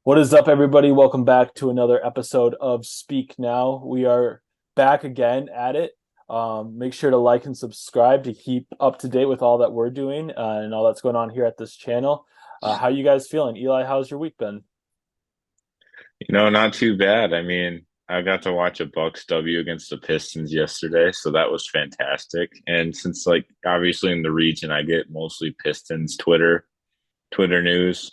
What is up, everybody? Welcome back to another episode of Speak Now. We are back again at it. Make sure to like and subscribe to keep up to date with all that we're doing and all that's going on here at this channel. How you guys feeling? Eli, how's your week been? Not too bad. I mean, I got to watch a Bucks W against the Pistons yesterday, so that was fantastic. And since obviously in the region I get mostly Pistons Twitter news,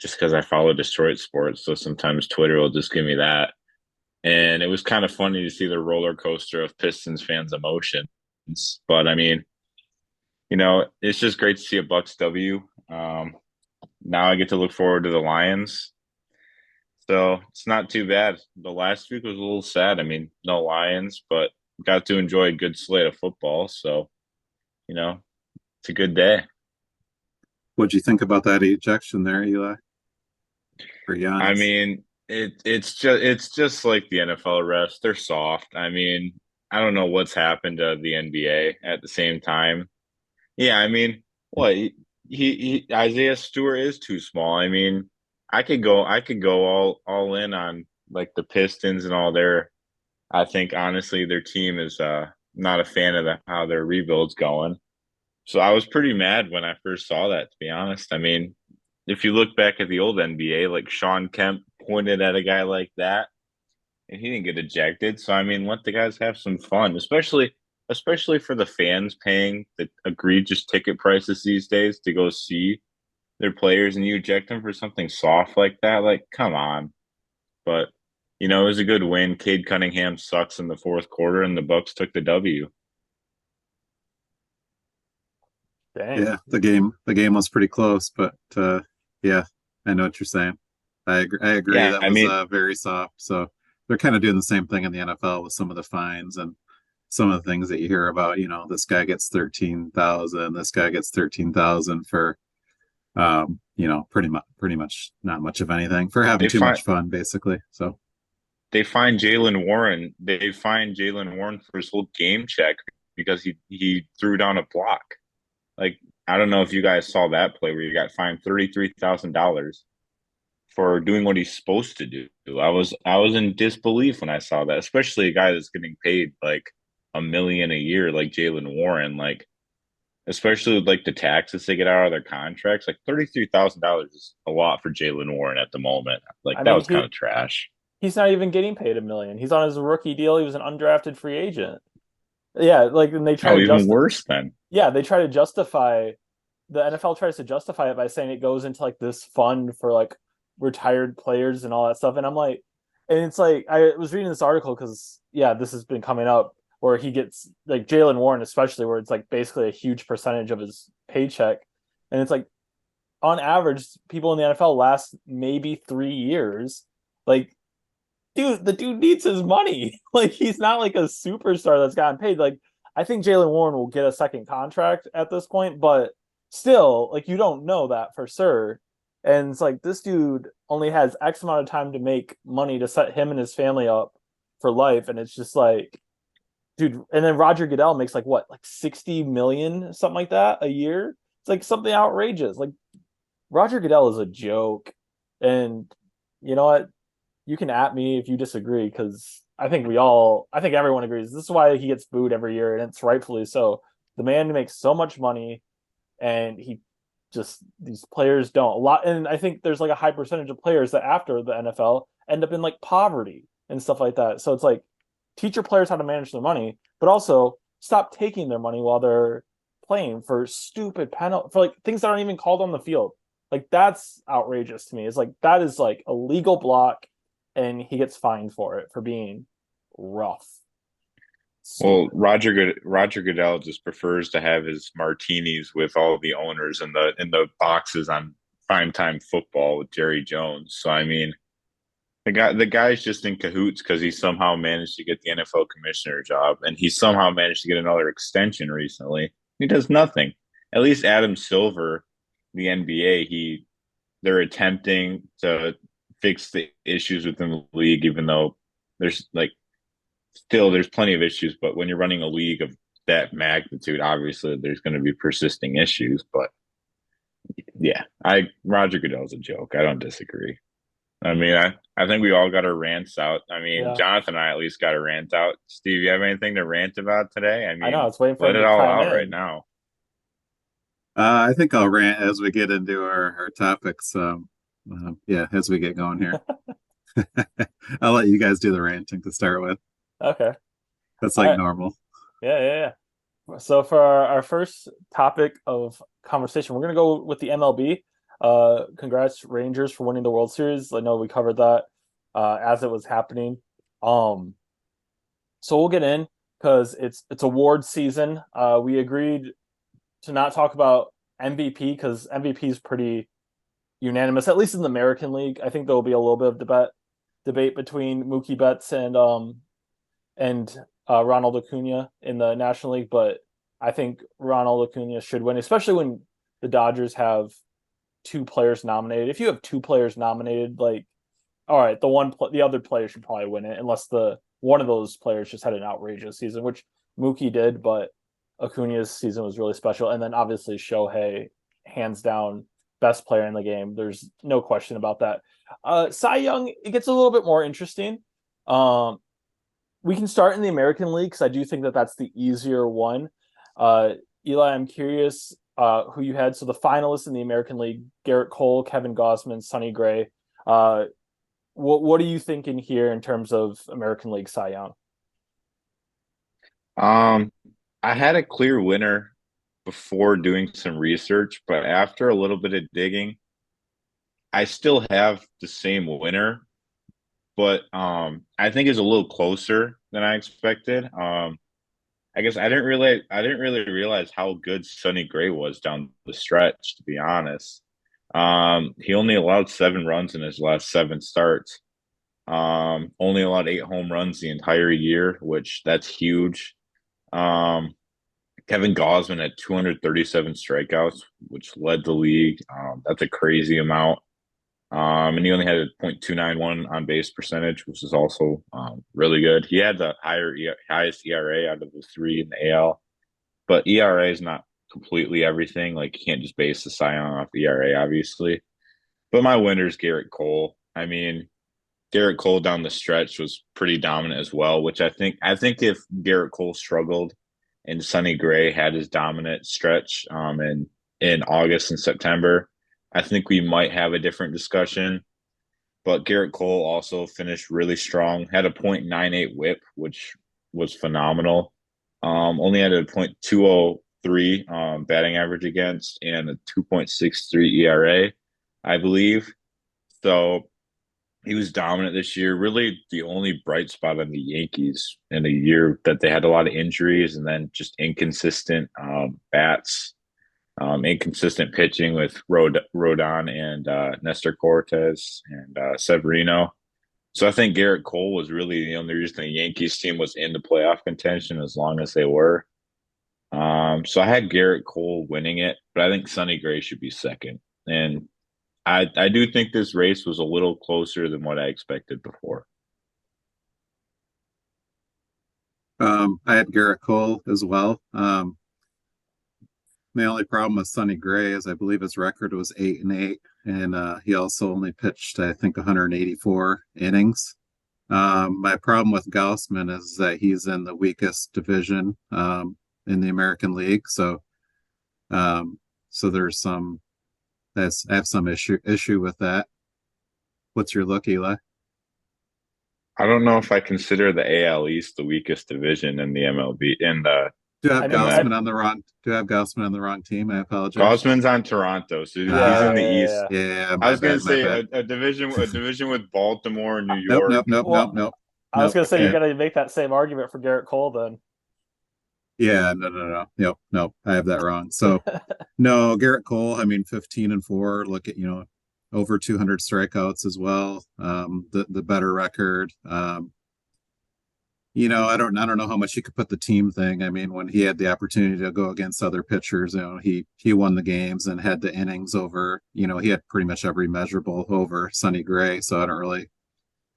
just because I follow Detroit sports, so sometimes Twitter will just give me that. And it was kind of funny to see the roller coaster of Pistons fans' emotions. But I mean, it's just great to see a Bucks W. Now I get to look forward to the Lions. So it's not too bad. The last week was a little sad. I mean, no Lions, but got to enjoy a good slate of football. So, you know, it's a good day. What'd you think about that ejection there, Eli, for I Giannis? mean, it's just like the NFL refs. They're soft. I mean, I don't know what's happened to the NBA at the same time. Yeah, I mean, what Isaiah Stewart is too small. I mean, I could go all in on like the Pistons and all their I think honestly their team is not a fan of how their rebuild's going. So I was pretty mad when I first saw that, to be honest. I mean, if you look back at the old NBA, like Sean Kemp pointed at a guy like that and he didn't get ejected. So I mean, let the guys have some fun, especially for the fans paying the egregious ticket prices these days to go see their players and you eject them for something soft like that. Like, come on. But it was a good win. Cade Cunningham sucks in the fourth quarter, and the Bucks took the W. Dang. Yeah, the game was pretty close, but yeah, I know what you're saying. I agree Yeah, that I was mean, very soft. So they're kind of doing the same thing in the NFL with some of the fines and some of the things that you hear about. This guy gets 13,000, this guy gets 13,000 for pretty much not much of anything for having they too find much fun, basically. So they find Jalen Warren. They find Jalen Warren for his whole game check because he threw down a block. Like, I don't know if you guys saw that play where he got fined $33,000 for doing what he's supposed to do. I was in disbelief when I saw that, especially a guy that's getting paid like $1 million a year, like Jalen Warren. Like, especially with like the taxes they get out of their contracts, like $33,000 is a lot for Jalen Warren at the moment. Like I that mean, was kind of trash. he's not even getting paid a million. He's on his rookie deal. He was an undrafted free agent. Yeah, like and they try Oh, to even worse then. they try to justify the NFL tries to justify it by saying it goes into like this fund for like retired players and all that stuff. And I'm like, and it's like I was reading this article because yeah, this has been coming up where he gets like Jalen Warren, especially where it's like basically a huge percentage of his paycheck. And it's like on average, people in the NFL last maybe 3 years. Like, dude, the dude needs his money. Like he's not like a superstar that's gotten paid. Like I think Jalen Warren will get a second contract at this point, but still, like you don't know that for sure. And it's like this dude only has X amount of time to make money to set him and his family up for life. And it's just like, dude, and then Roger Goodell makes like what, like 60 million, something like that a year. It's like something outrageous. Like Roger Goodell is a joke. And you know what? You can at me if you disagree because I think everyone agrees. This is why he gets booed every year, and it's rightfully so. The man makes so much money, and he just these players don't a lot. And I think there's like a high percentage of players that after the NFL end up in like poverty and stuff like that. So it's like teach your players how to manage their money, but also stop taking their money while they're playing for stupid penalty for like things that aren't even called on the field. Like that's outrageous to me. It's like that is like a legal block and he gets fined for it for being rough. Well, Stupid. Roger Goodell just prefers to have his martinis with all the owners in the boxes on primetime football with Jerry Jones. So I mean, the guy's just in cahoots because he somehow managed to get the NFL commissioner job, and he somehow managed to get another extension recently. He does nothing. At least Adam Silver, the NBA, they're attempting to fix the issues within the league, even though there's like still there's plenty of issues. But when you're running a league of that magnitude, obviously there's going to be persisting issues. But yeah, I Roger Goodell's a joke. I don't disagree. I mean, I think we all got our rants out. I mean, Yeah, Jonathan and I at least got a rant out. Steve, you have anything to rant about today? I I know. mean, It's waiting for let him it to all chime out right in. now. I think I'll rant as we get into our topics. Yeah, as we get going here. I'll let you guys do the ranting to start with. Okay. That's All like right. normal. Yeah, yeah, yeah. So for our first topic of conversation, we're gonna go with the MLB. Congrats Rangers for winning the World Series. I know we covered that as it was happening. Um, so we'll get in because it's award season. We agreed to not talk about MVP because MVP is pretty unanimous, at least in the American League. I think there will be a little bit of debate between Mookie Betts and Ronald Acuna in the National League, but I think Ronald Acuna should win, especially when the Dodgers have two players nominated. If you have two players nominated, like all right, the other player should probably win it, unless the one of those players just had an outrageous season, which Mookie did, but Acuna's season was really special, and then obviously Shohei, hands down, best player in the game. There's no question about that. Cy Young, it gets a little bit more interesting. Um, we can start in the American League because I do think that that's the easier one. Eli, I'm curious who you had. So the finalists in the American League: Garrett Cole, Kevin Gausman, Sonny Gray. Uh, what are you thinking here in terms of American League Cy Young? Um, I had a clear winner before doing some research, but after a little bit of digging, I still have the same winner, but I think it's a little closer than I expected. I guess I didn't really realize how good Sonny Gray was down the stretch, to be honest. He only allowed 7 runs in his last 7 starts. Only allowed 8 home runs the entire year, which that's huge. Um, Kevin Gausman had 237 strikeouts, which led the league. That's a crazy amount. And he only had a .291 on base percentage, which is also really good. He had the highest ERA out of the three in the AL, but ERA is not completely everything. Like you can't just base the Cy Young off ERA, obviously. But my winner is Garrett Cole. I mean, Garrett Cole down the stretch was pretty dominant as well, which I think if Garrett Cole struggled and Sonny Gray had his dominant stretch in August and September, I think we might have a different discussion. But Garrett Cole also finished really strong, had a .98 whip, which was phenomenal. Only had a .203 batting average against and a 2.63 ERA, I believe. So he was dominant this year. Really, the only bright spot on the Yankees in a year that they had a lot of injuries and then just inconsistent bats, inconsistent pitching with Rodon and Nestor Cortez and Severino. So I think Garrett Cole was really the only reason the Yankees team was in the playoff contention as long as they were. So I had Garrett Cole winning it, but I think Sonny Gray should be second. And I do think this race was a little closer than what I expected before. I had Garrett Cole as well. The only problem with Sonny Gray is I believe his record was 8-8, and he also only pitched, I think, 184 innings. My problem with Gaussman is that he's in the weakest division in the American League, um, so there's some I have some issue with that. What's your look, Eli? I don't know if I consider the AL East the weakest division in the MLB Do you have I mean, in the Gaussman on the wrong? Do you have Gaussman on the wrong team? I apologize. Gosman's on Toronto, so he's yeah, in the yeah, East. yeah. Yeah, I my was gonna bad, my say bad. a division with Baltimore, New Nope, York. nope, nope, nope, Well, nope, I was nope. gonna say you're Yeah, gonna make that same argument for Garrett Cole then. yeah, no, no, no, nope, nope. I have that wrong. So no, Garrett Cole. I mean, 15-4. Look at over 200 strikeouts as well. The better record. I don't know how much you could put the team thing. I mean, when he had the opportunity to go against other pitchers, he won the games and had the innings over. He had pretty much every measurable over Sonny Gray. So I don't really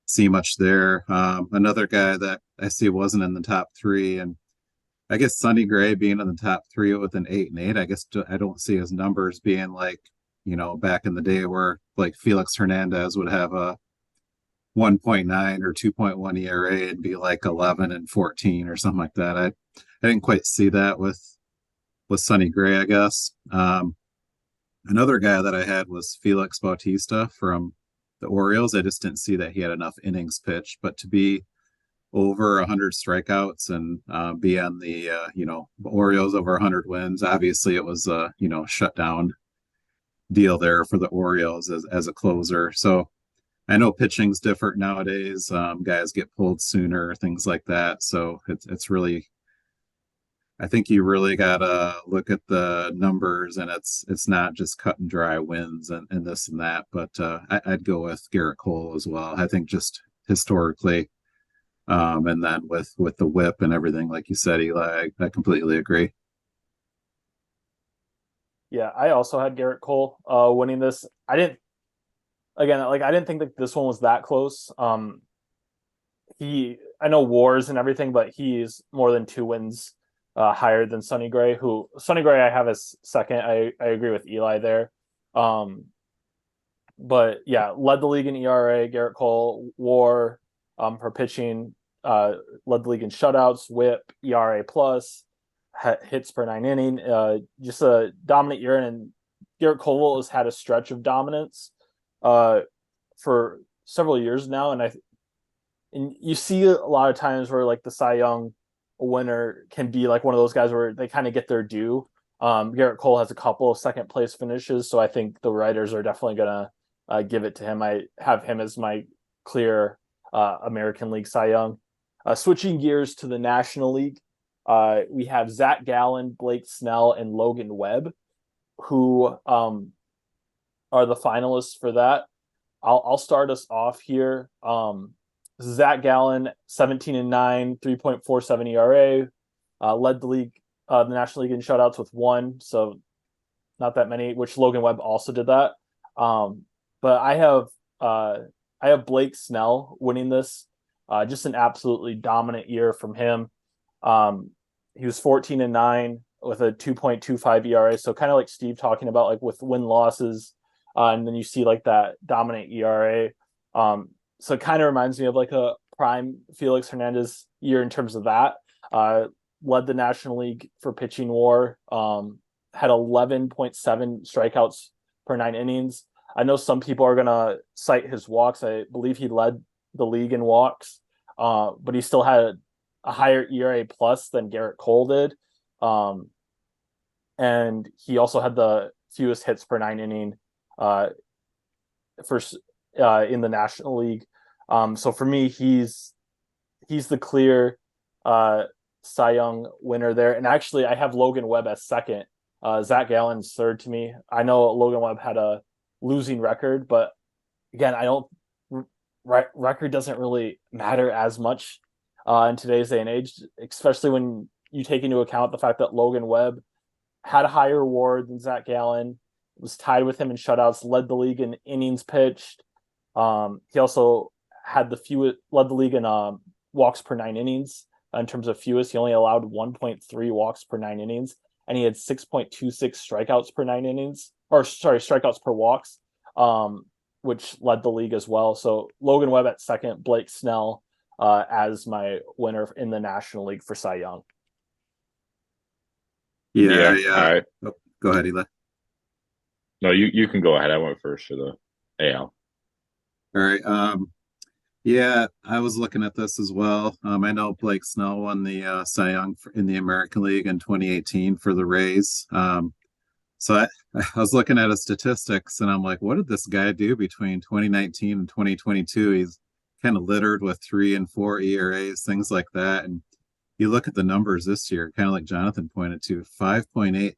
see much there. Another guy that I see wasn't in the top three, and I guess Sonny Gray being in the top three with an 8-8. I guess I don't see his numbers being like back in the day where like Felix Hernandez would have a 1.9 or 2.1 ERA and be like 11 and 14 or something like that. I didn't quite see that with Sonny Gray, I guess. Another guy that I had was Felix Bautista from the Orioles. I just didn't see that he had enough innings pitched, but to be over 100 strikeouts and be on the Orioles over 100 wins. Obviously, it was a shutdown deal there for the Orioles as a closer. So I know pitching's different nowadays. Guys get pulled sooner, things like that. So it's really, I think you really gotta look at the numbers, and it's not just cut and dry wins and this and that. But I'd go with Garrett Cole as well. I think just historically, and then with the whip and everything, like you said, Eli, I completely agree. Yeah, I also had Garrett Cole winning this. I didn't think that this one was that close. I know wars and everything, but he's more than 2 wins higher than Sonny Gray. Who Sonny Gray I have as second. I agree with Eli there. But yeah, led the league in ERA. Garrett Cole, WAR for pitching, led the league in shutouts, WHIP, ERA plus, hits per 9 inning. Just a dominant year, and Garrett Cole has had a stretch of dominance for several years now, and you see a lot of times where like the Cy Young winner can be like one of those guys where they kind of get their due. Garrett Cole has a couple of second place finishes, so I think the writers are definitely gonna give it to him. I have him as my clear American League Cy Young. Switching gears to the National League, we have Zach Gallen, Blake Snell, and Logan Webb, who are the finalists for that. I'll start us off here. Zach Gallen, 17-9, 3.47 ERA, led the league, the National League in shutouts with 1, so not that many. Which Logan Webb also did that. But I have Blake Snell winning this. Just an absolutely dominant year from him. He was 14-9 with a 2.25 ERA. So kind of like Steve talking about, like with win losses, and then you see like that dominant ERA. So it kind of reminds me of like a prime Felix Hernandez year in terms of that. Led the National League for pitching WAR. Had 11.7 strikeouts per 9 innings. I know some people are gonna cite his walks. I believe he led the league in walks, but he still had a higher ERA plus than Garrett Cole did. And he also had the fewest hits per 9 inning in the National League. So for me, he's the clear Cy Young winner there. And actually, I have Logan Webb as second. Zach Gallen's third to me. I know Logan Webb had a losing record, but again, I don't record doesn't really matter as much in today's day and age, especially when you take into account the fact that Logan Webb had a higher WAR than Zach Gallen, was tied with him in shutouts, led the league in innings pitched. He also had led the league in walks per 9 innings in terms of fewest. He only allowed 1.3 walks per 9 innings, and he had 6.26 strikeouts per 9 innings, or sorry, strikeouts per walks, which led the league as well. So Logan Webb at second, Blake Snell as my winner in the National League for Cy Young. Yeah. All right. Oh, go ahead, Eli. No, you can go ahead. I went first for the AL. All right. Yeah, I was looking at this as well. I know Blake Snell won the Cy Young in the American League in 2018 for the Rays. So I was looking at his statistics, and I'm like, what did this guy do between 2019 and 2022? He's kind of littered with 3 and 4 ERAs, things like that. And you look at the numbers this year, kind of like Jonathan pointed to, 5.8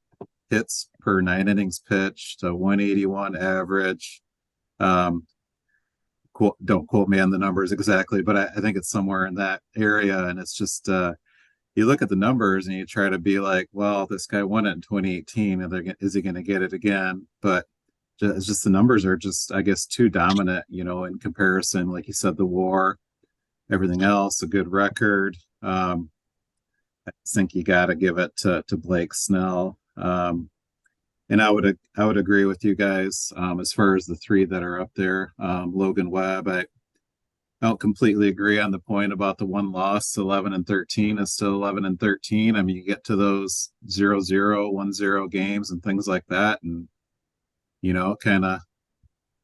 hits per 9 innings pitched, a 181 average. Don't quote me on the numbers exactly, but I think it's somewhere in that area. And it's just you look at the numbers and you try to be like, well, this guy won it in 2018, and is he going to get it again? But it's just the numbers are just, I guess, too dominant, in comparison. Like you said, the WAR, everything else, a good record. I think you got to give it to Blake Snell. And I would agree with you guys as far as the 3 that are up there. Logan Webb, don't completely agree on the point about the one loss. 11-13 is still 11-13. I mean, you get to those 0-0, 1-0 games and things like that, and kind of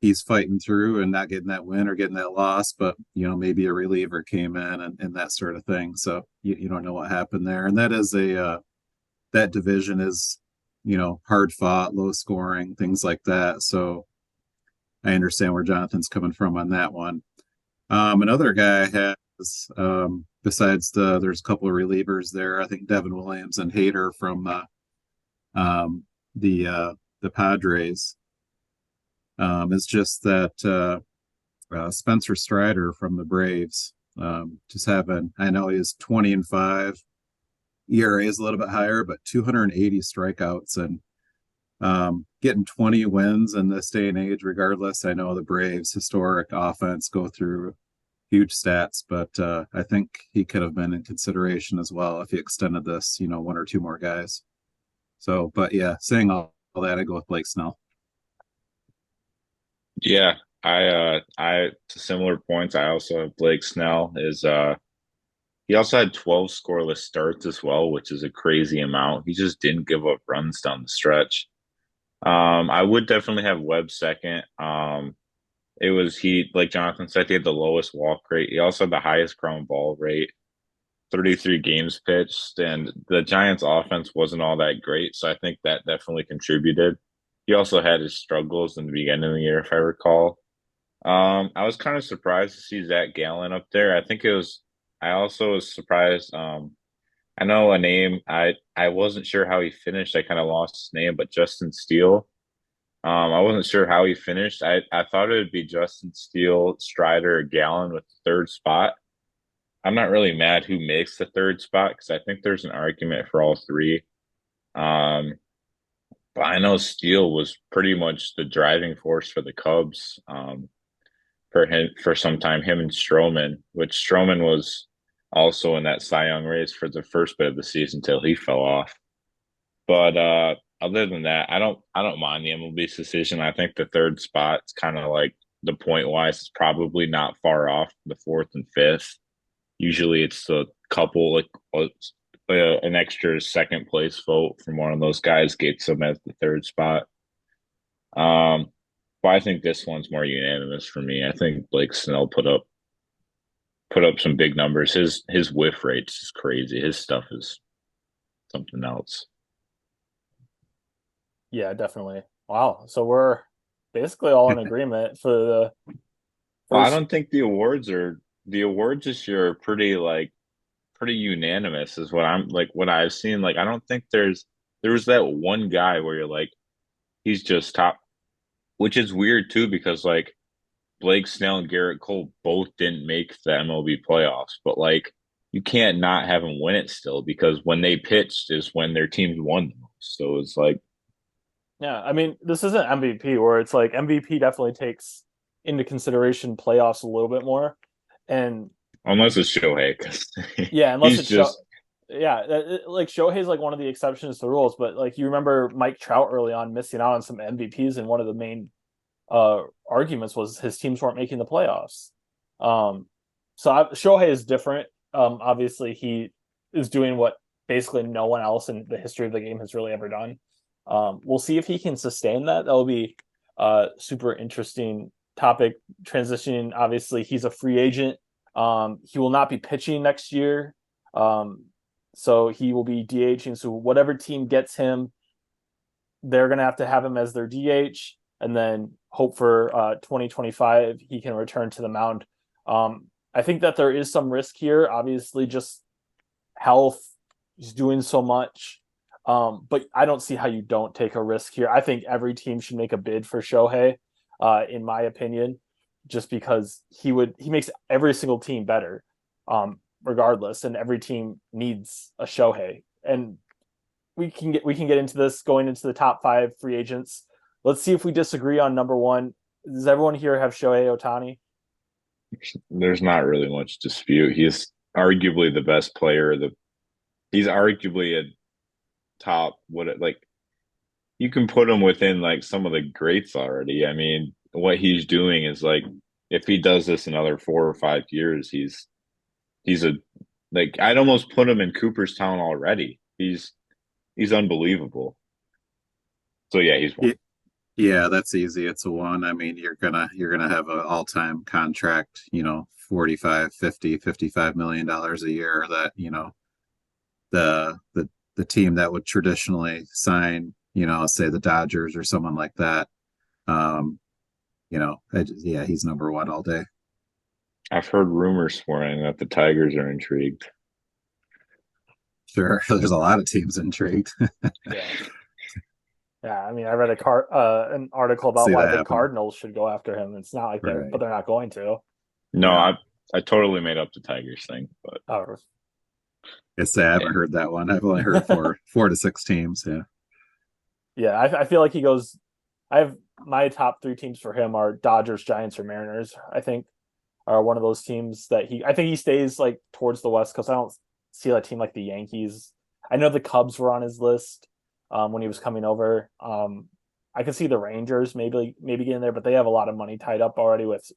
he's fighting through and not getting that win or getting that loss, but maybe a reliever came in and that sort of thing. So you don't know what happened there, and that is that division is hard fought, low scoring, things like that. So I understand where Jonathan's coming from on that one. Another guy has, besides there's a couple of relievers there. I think Devin Williams and Hader from um, the Padres. It's just that Spencer Strider from the Braves, just having, I know he's 20-5. ERA is a little bit higher, but 280 strikeouts and getting 20 wins in this day and age, regardless. I know the Braves' historic offense go through huge stats, but I think he could have been in consideration as well if he extended this, one or two more guys. So, but yeah, saying all that, I go with Blake Snell. Yeah, I to similar points. I also have Blake Snell is he also had 12 scoreless starts as well, which is a crazy amount. He just didn't give up runs down the stretch. I would definitely have Webb second. It was he, like Jonathan said, he had the lowest walk rate. He also had the highest ground ball rate, 33 games pitched, and the Giants' offense wasn't all that great. So I think that definitely contributed. He also had his struggles in the beginning of the year, if I recall. I was kind of surprised to see Zach Gallen up there. I think it was. I also was surprised. I know a name. I wasn't sure how he finished. I kind of lost his name, but Justin Steele. I wasn't sure how he finished. I thought it would be Justin Steele, Strider, or Gallen with the third spot. I'm not really mad who makes the third spot because I think there's an argument for all three. Um, but I know Steele was pretty much the driving force for the Cubs. For him for some time, him and Stroman, which Stroman was also in that Cy Young race for the first bit of the season until he fell off. But other than that, I don't mind the MLB's decision. I think the third spot's kind of like the point wise, it's probably not far off the fourth and fifth. Usually, it's a couple like an extra second place vote from one of those guys gets them at the third spot. Um, but I think this one's more unanimous for me. I think Blake Snell put up some big numbers. His whiff rates is crazy. His stuff is something else. Yeah, definitely. Wow. So we're basically all in agreement for the Well, I first. don't think the awards this year are pretty unanimous is what I'm like what I've seen. Like I don't think there was that one guy where you're like he's just top, which is weird too because like Blake Snell and Garrett Cole both didn't make the MLB playoffs, but like you can't not have them win it still because when they pitched is when their teams won the most. So it's like Yeah, I mean, this isn't MVP where it's like MVP definitely takes into consideration playoffs a little bit more. And unless it's Shohei, because yeah, unless he's it's show, just yeah, like Shohei's like one of the exceptions to the rules, but like you remember Mike Trout early on missing out on some MVPs, and one of the main arguments was his teams weren't making the playoffs. Um, Shohei is different. Obviously, he is doing what basically no one else in the history of the game has really ever done. We'll see if he can sustain that. That'll be a super interesting topic. Transitioning, obviously, he's a free agent. He will not be pitching next year. So he will be DHing. So whatever team gets him, they're going to have him as their DH, and then hope for 2025 he can return to the mound. I think that there is some risk here. Obviously, just health. He's doing so much. But I don't see how you don't take a risk here. I think every team should make a bid for Shohei, in my opinion, just because he makes every single team better, regardless, and every team needs a Shohei. And we can get into this going into the top 5 free agents. Let's see if we disagree on number 1. Does everyone here have Shohei Ohtani? there's not really much dispute. He's arguably the best player. He's arguably a top what it like you can put him within like some of the greats already. I mean, what he's doing is like if he does this another 4 or 5 years, he's a like I'd almost put him in Cooperstown already. He's unbelievable. So yeah, he's one. Yeah, yeah, that's easy. It's a one. I mean, you're gonna have an all-time contract, 45, 50, $55 million a year that, the team that would traditionally sign, say the Dodgers or someone like that. Um, yeah, he's number one all day. I've heard rumors swirling that the Tigers are intrigued. Sure. There's a lot of teams intrigued. Yeah. Yeah, I mean, I read an article about See why that the happen. Cardinals should go after him. It's not like Right. they're not going to. No, Yeah. I totally made up the Tigers thing, but Oh, I say I haven't heard that one. I've only heard four to six teams. Yeah. yeah, I feel like he goes. I have my top three teams for him are Dodgers, Giants, or Mariners. I think are one of those teams that I think he stays like towards the West Coast. I don't see a team like the Yankees. I know the Cubs were on his list when he was coming over. I could see the Rangers maybe getting there, but they have a lot of money tied up already with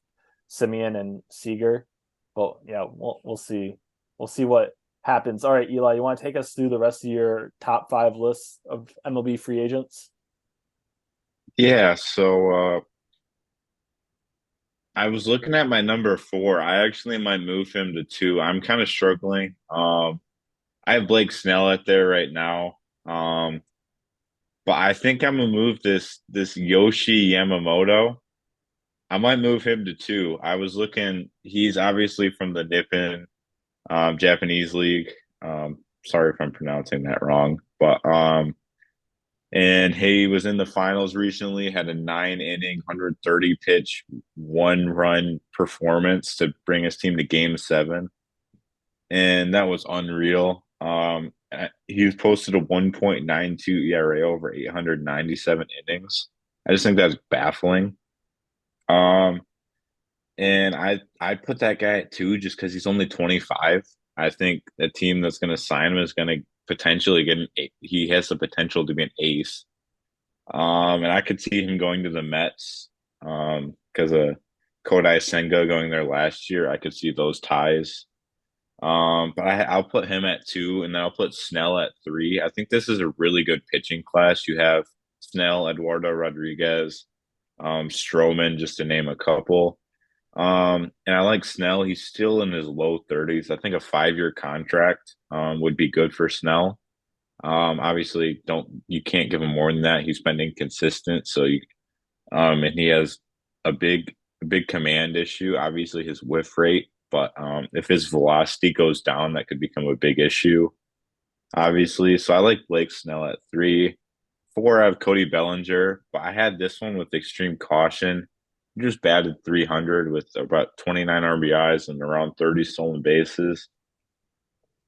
Simeon and Seager. But yeah, we'll see. We'll see what happens. All right, Eli, you want to take us through the rest of your top five lists of MLB free agents? yeah, so I was looking at my number four. I actually might move him to two. I'm kind of struggling. I have Blake Snell at there right now. But I think I'm gonna move this Yoshi Yamamoto. I might move him to two. I was looking, he's obviously from the Nippon Japanese league. Sorry if I'm pronouncing that wrong, but and he was in the finals recently, had a 9 inning, 130 pitch, 1 run performance to bring his team to game seven. And that was unreal. He was posted a 1.92 ERA over 897 innings. I just think that's baffling. Um, and I put that guy at two just because he's only 25. I think a team that's going to sign him is going to potentially get he has the potential to be an ace. And I could see him going to the Mets because of Kodai Senga going there last year. I could see those ties. But I'll put him at two, and then I'll put Snell at three. I think this is a really good pitching class. You have Snell, Eduardo Rodriguez, Stroman, just to name a couple. And I like Snell. He's still in his low 30s. I think a 5 year contract would be good for Snell. Obviously, you can't give him more than that. He's been inconsistent, and he has a big command issue. Obviously, his whiff rate, but if his velocity goes down, that could become a big issue. Obviously, so I like Blake Snell at three. Four, I have Cody Bellinger, but I had this one with extreme caution. He just batted 300 with about 29 RBIs and around 30 stolen bases.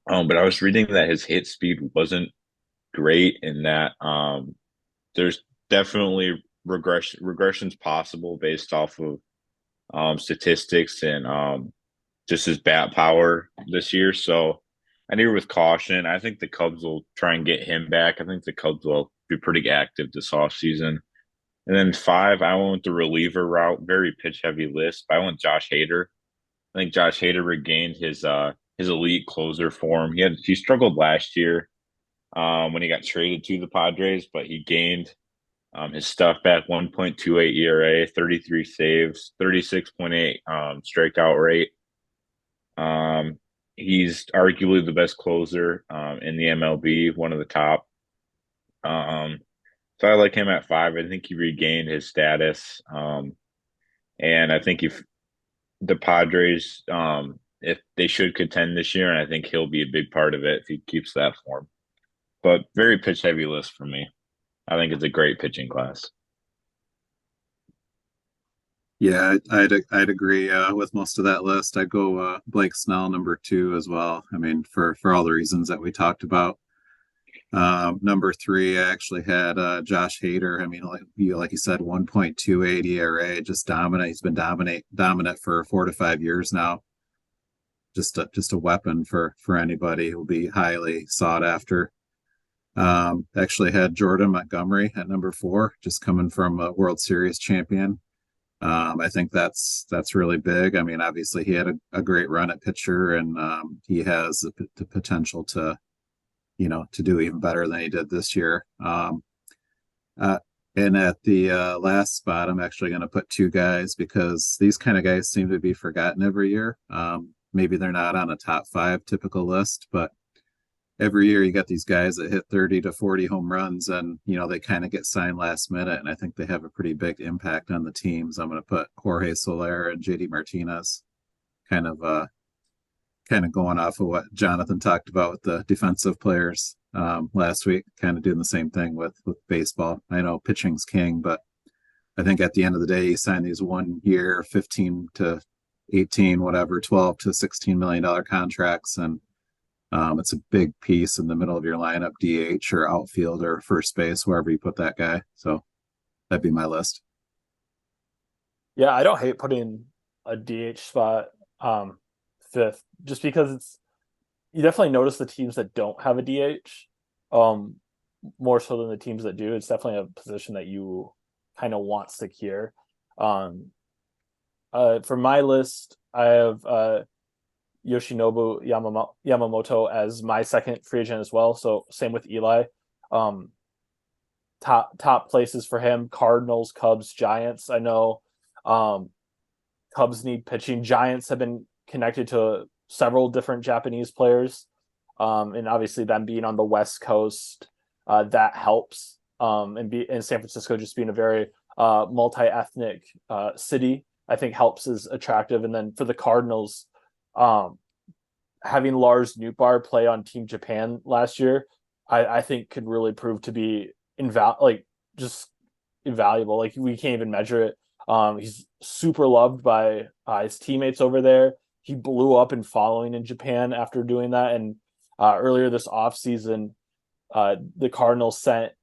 But I was reading that his hit speed wasn't great, and that there's definitely regressions possible based off of statistics and just his bat power this year. So I knew with caution. I think the Cubs will try and get him back. I think the Cubs will be pretty active this offseason. And then five, I went the reliever route, very pitch heavy list. But I went Josh Hader. I think Josh Hader regained his elite closer form. He struggled last year when he got traded to the Padres, but he gained his stuff back. 1.28 ERA, 33 saves, 36.8 strikeout rate. He's arguably the best closer in the MLB, one of the top. So I like him at five. I think he regained his status. And I think if the Padres, if they should contend this year, and I think he'll be a big part of it if he keeps that form. But very pitch heavy list for me. I think it's a great pitching class. Yeah, I'd agree with most of that list. I'd go Blake Snell number two as well. I mean, for all the reasons that we talked about. Number three, I actually had Josh Hader. I mean, like you said, 1.28 ERA, just dominant. He's been dominant for 4 to 5 years now. Just a weapon for anybody who'll be highly sought after. Actually had Jordan Montgomery at number four, just coming from a World Series champion. I think that's really big. I mean, obviously he had a great run at pitcher, and he has the potential to, to do even better than he did this year. Uh, and at the last spot, I'm actually going to put two guys because these kind of guys seem to be forgotten every year. Maybe they're not on a top five typical list, but every year you got these guys that hit 30 to 40 home runs, and they kind of get signed last minute, and I think they have a pretty big impact on the teams. I'm going to put Jorge Soler and JD Martinez, kind of kind of going off of what Jonathan talked about with the defensive players last week, kind of doing the same thing with baseball. I know pitching's king, but I think at the end of the day, you sign these 1 year, 15 to 18, whatever, 12 to $16 million contracts, and it's a big piece in the middle of your lineup, DH or outfield or first base, wherever you put that guy. So that'd be my list. Yeah, I don't hate putting a DH spot fifth, just because you definitely notice the teams that don't have a DH more so than the teams that do. It's definitely a position that you kind of want secure. For my list, I have Yoshinobu Yamamoto as my second free agent as well. So same with Eli. Top places for him: Cardinals, Cubs, Giants. I know Cubs need pitching. Giants have been connected to several different Japanese players, and obviously them being on the West Coast, that helps. And San Francisco just being a very multi-ethnic city, I think helps is attractive. And then for the Cardinals, having Lars Nootbaar play on Team Japan last year, I think could really prove to be just invaluable. Like, we can't even measure it. He's super loved by his teammates over there. He blew up in following in Japan after doing that. And earlier this offseason, the Cardinals sent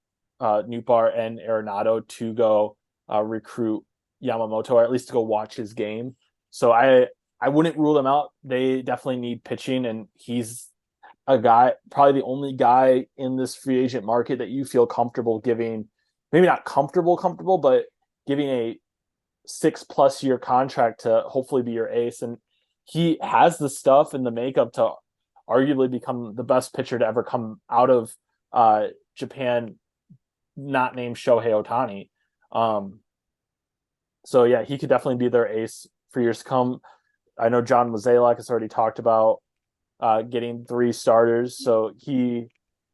Nootbaar and Arenado to go recruit Yamamoto, or at least to go watch his game. So I wouldn't rule them out. They definitely need pitching, and he's a guy, probably the only guy in this free agent market that you feel comfortable giving, maybe not comfortable, but giving a 6+ year contract to hopefully be your ace. And he has the stuff and the makeup to arguably become the best pitcher to ever come out of Japan, not named Shohei Ohtani. So yeah, he could definitely be their ace for years to come. I know John Mozeliak has already talked about getting 3 starters, so he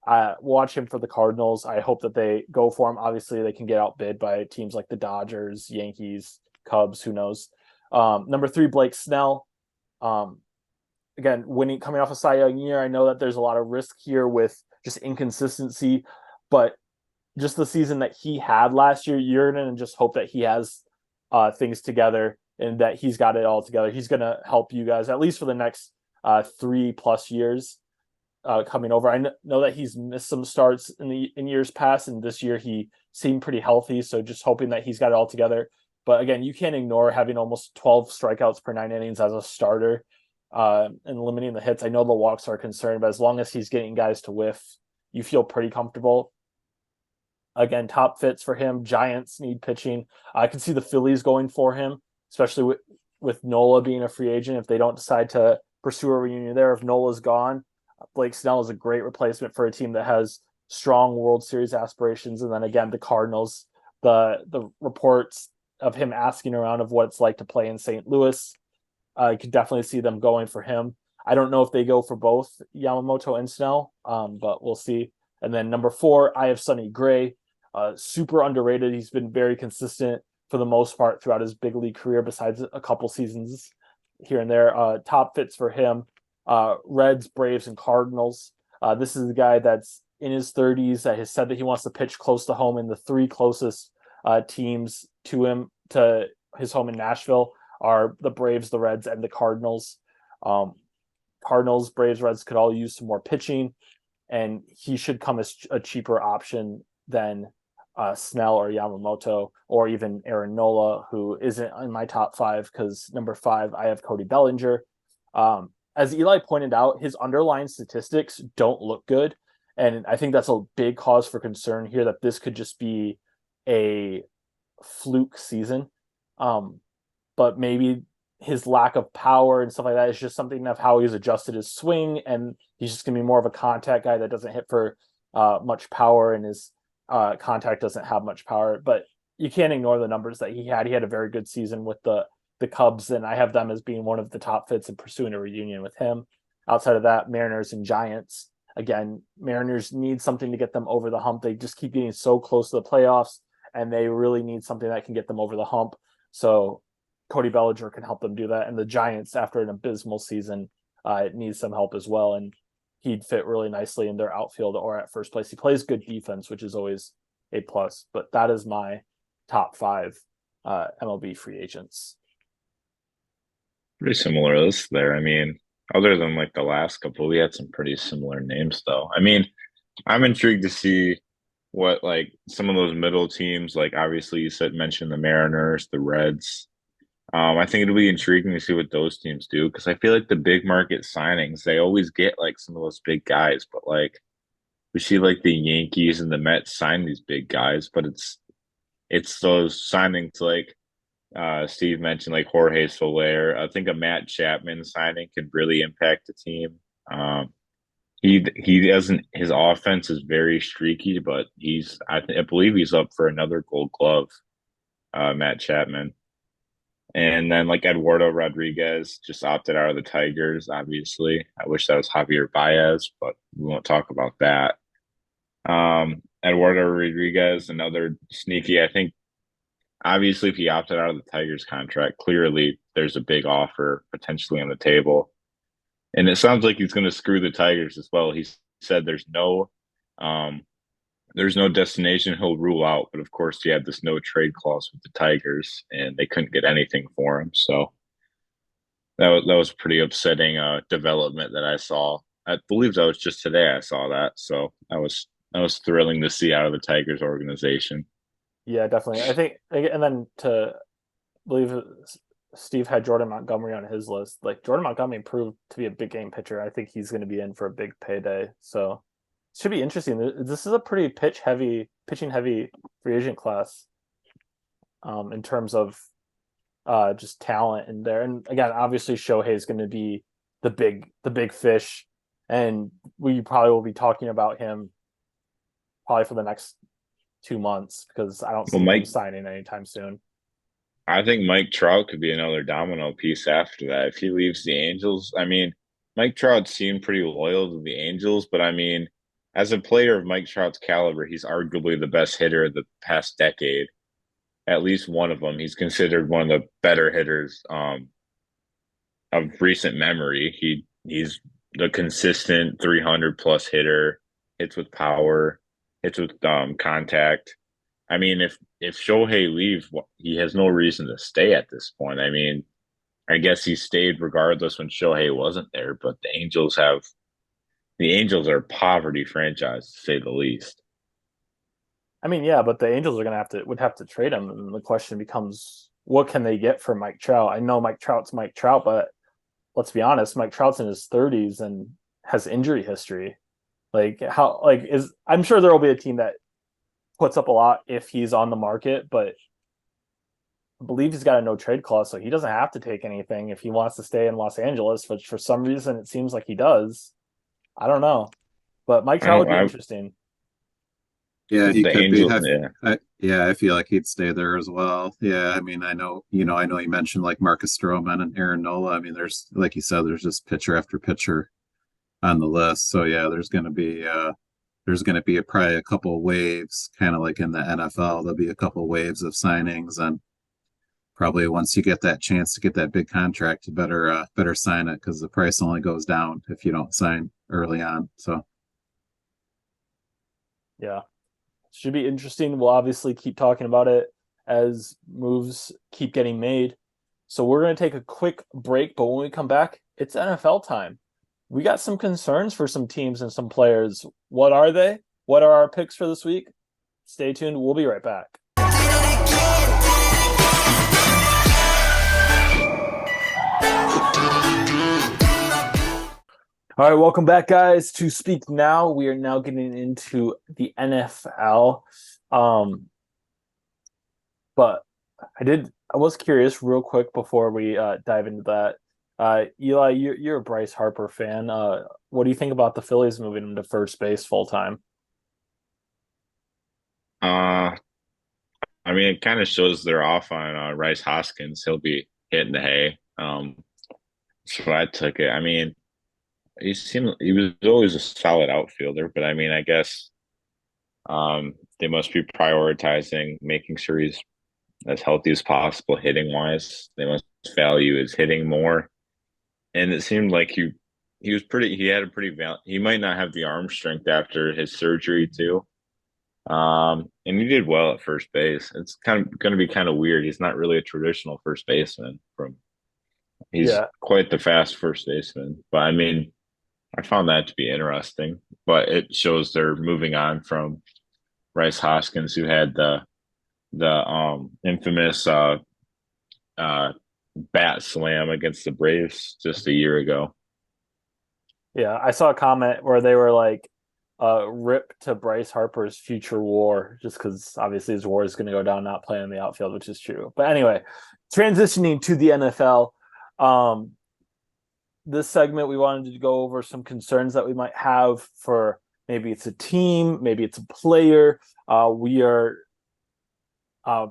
watch him for the Cardinals. I hope that they go for him. Obviously, they can get outbid by teams like the Dodgers, Yankees, Cubs. Who knows? Number 3, Blake Snell. Again, coming off a Cy Young year, I know that there's a lot of risk here with just inconsistency, but just the season that he had last year, you're going to just hope that he has things together and that he's got it all together. He's going to help you guys at least for the next 3+ years coming over. I know that he's missed some starts in years past, and this year he seemed pretty healthy. So just hoping that he's got it all together. But again, you can't ignore having almost 12 strikeouts per 9 innings as a starter and limiting the hits. I know the walks are concerned, but as long as he's getting guys to whiff, you feel pretty comfortable. Again, top fits for him. Giants need pitching. I can see the Phillies going for him, especially with Nola being a free agent. If they don't decide to pursue a reunion there, if Nola's gone, Blake Snell is a great replacement for a team that has strong World Series aspirations. And then again, the Cardinals, the reports of him asking around of what it's like to play in St. Louis, I could definitely see them going for him. I don't know if they go for both Yamamoto and Snell, but we'll see. And then number 4, I have Sonny Gray. Super underrated. He's been very consistent for the most part throughout his big league career, besides a couple seasons here and there. Top fits for him: Reds, Braves, and Cardinals. This is a guy that's in his 30s that has said that he wants to pitch close to home, and the 3 closest teams to his home in Nashville are the Braves, the Reds, and the Cardinals. Cardinals, Braves, Reds could all use some more pitching, and he should come as a cheaper option than Snell or Yamamoto or even Aaron Nola, who isn't in my top 5 because number 5, I have Cody Bellinger. As Eli pointed out, his underlying statistics don't look good. And I think that's a big cause for concern here, that this could just be a fluke season. But maybe his lack of power and stuff like that is just something of how he's adjusted his swing, and he's just going to be more of a contact guy that doesn't hit for much power, and his contact doesn't have much power. But you can't ignore the numbers that he had. He had a very good season with the Cubs, and I have them as being one of the top fits in pursuing a reunion with him. Outside of that, Mariners and Giants. Again, Mariners need something to get them over the hump. They just keep getting so close to the playoffs, and they really need something that can get them over the hump. So Cody Bellinger can help them do that. And the Giants, after an abysmal season, needs some help as well. And he'd fit really nicely in their outfield or at first place. He plays good defense, which is always a plus. But that is my top 5 MLB free agents. Pretty similar list there. I mean, other than like the last couple, we had some pretty similar names though. I mean, I'm intrigued to see what like some of those middle teams, like obviously you mentioned the Mariners, the Reds. I think it'll be intriguing to see what those teams do because I feel like the big market signings, they always get like some of those big guys, but like we see like the Yankees and the Mets sign these big guys, but it's those signings like Steve mentioned, like Jorge Soler. I think a Matt Chapman signing could really impact the team. He doesn't. His offense is very streaky, but I believe he's up for another Gold Glove. Matt Chapman, and then like Eduardo Rodriguez just opted out of the Tigers. Obviously, I wish that was Javier Baez, but we won't talk about that. Eduardo Rodriguez, another sneaky. I think obviously if he opted out of the Tigers contract, clearly there's a big offer potentially on the table. And it sounds like he's going to screw the Tigers as well. He said there's no destination he'll rule out, but of course he had this no trade clause with the Tigers, and they couldn't get anything for him. So that was pretty upsetting development that I saw. I believe that was just today I saw that. So that was thrilling to see out of the Tigers organization. Yeah, definitely. I think, and then to believe Steve had Jordan Montgomery on his list. Like Jordan Montgomery proved to be a big game pitcher. I think he's going to be in for a big payday. So it should be interesting. This is a pretty pitching heavy free agent class, in terms of just talent in there. And again, obviously Shohei is going to be the big fish, and we probably will be talking about him probably for the next 2 months because I don't see him signing anytime soon. I think Mike Trout could be another domino piece after that. If he leaves the Angels, I mean, Mike Trout seemed pretty loyal to the Angels, but I mean, as a player of Mike Trout's caliber, he's arguably the best hitter of the past decade. At least one of them. He's considered one of the better hitters of recent memory. He's the consistent 300 plus hitter, hits with power, hits with contact. I mean, if Shohei leaves, he has no reason to stay at this point. I mean, I guess he stayed regardless when Shohei wasn't there, but the Angels are a poverty franchise to say the least. I mean, yeah, but the Angels would have to trade him, and the question becomes, what can they get for Mike Trout? I know Mike Trout's Mike Trout, but let's be honest, Mike Trout's in his 30s and has injury history. I'm sure there will be a team that puts up a lot if he's on the market, but I believe he's got a no trade clause, so he doesn't have to take anything if he wants to stay in Los Angeles, which for some reason it seems like he does. I don't know, but Mike Trout would be interesting. Yeah, he could be. I feel like he'd stay there as well. Yeah, I mean, I know you mentioned like Marcus Stroman and Aaron Nola. I mean, there's, like you said, there's just pitcher after pitcher on the list. So yeah, there's going to be probably a couple of waves, kind of like in the NFL. There'll be a couple of waves of signings, and probably once you get that chance to get that big contract, you better sign it because the price only goes down if you don't sign early on. So yeah. Should be interesting. We'll obviously keep talking about it as moves keep getting made. So we're going to take a quick break, but when we come back, it's NFL time. We got some concerns for some teams and some players. What are they? What are our picks for this week? Stay tuned. We'll be right back. All right, welcome back, guys, to Speak Now. We are now getting into the NFL. But I did I was curious, real quick, before we dive into that. Eli, you're a Bryce Harper fan. What do you think about the Phillies moving him to first base full time? Uh, I mean, it kind of shows they're off on Rice Hoskins. He'll be hitting the hay. So I took it. I mean, he was always a solid outfielder, but I mean, I guess they must be prioritizing making sure he's as healthy as possible hitting wise. They must value his hitting more. And it seemed like he had a pretty he might not have the arm strength after his surgery too. And he did well at first base. It's kind of going to be kind of weird. He's not really a traditional first baseman he's Yeah, quite the fast first baseman. But I mean, I found that to be interesting, but it shows they're moving on from Rice Hoskins, who had the infamous uh bat slam against the Braves just a year ago. yeah. I saw a comment where they were like, "Rip to Bryce Harper's future WAR," just because obviously his WAR is going to go down not playing in the outfield, which is true. But anyway, transitioning to the NFL. Um, this segment we wanted to go over some concerns that we might have for maybe it's a team, maybe it's a player. We are uh,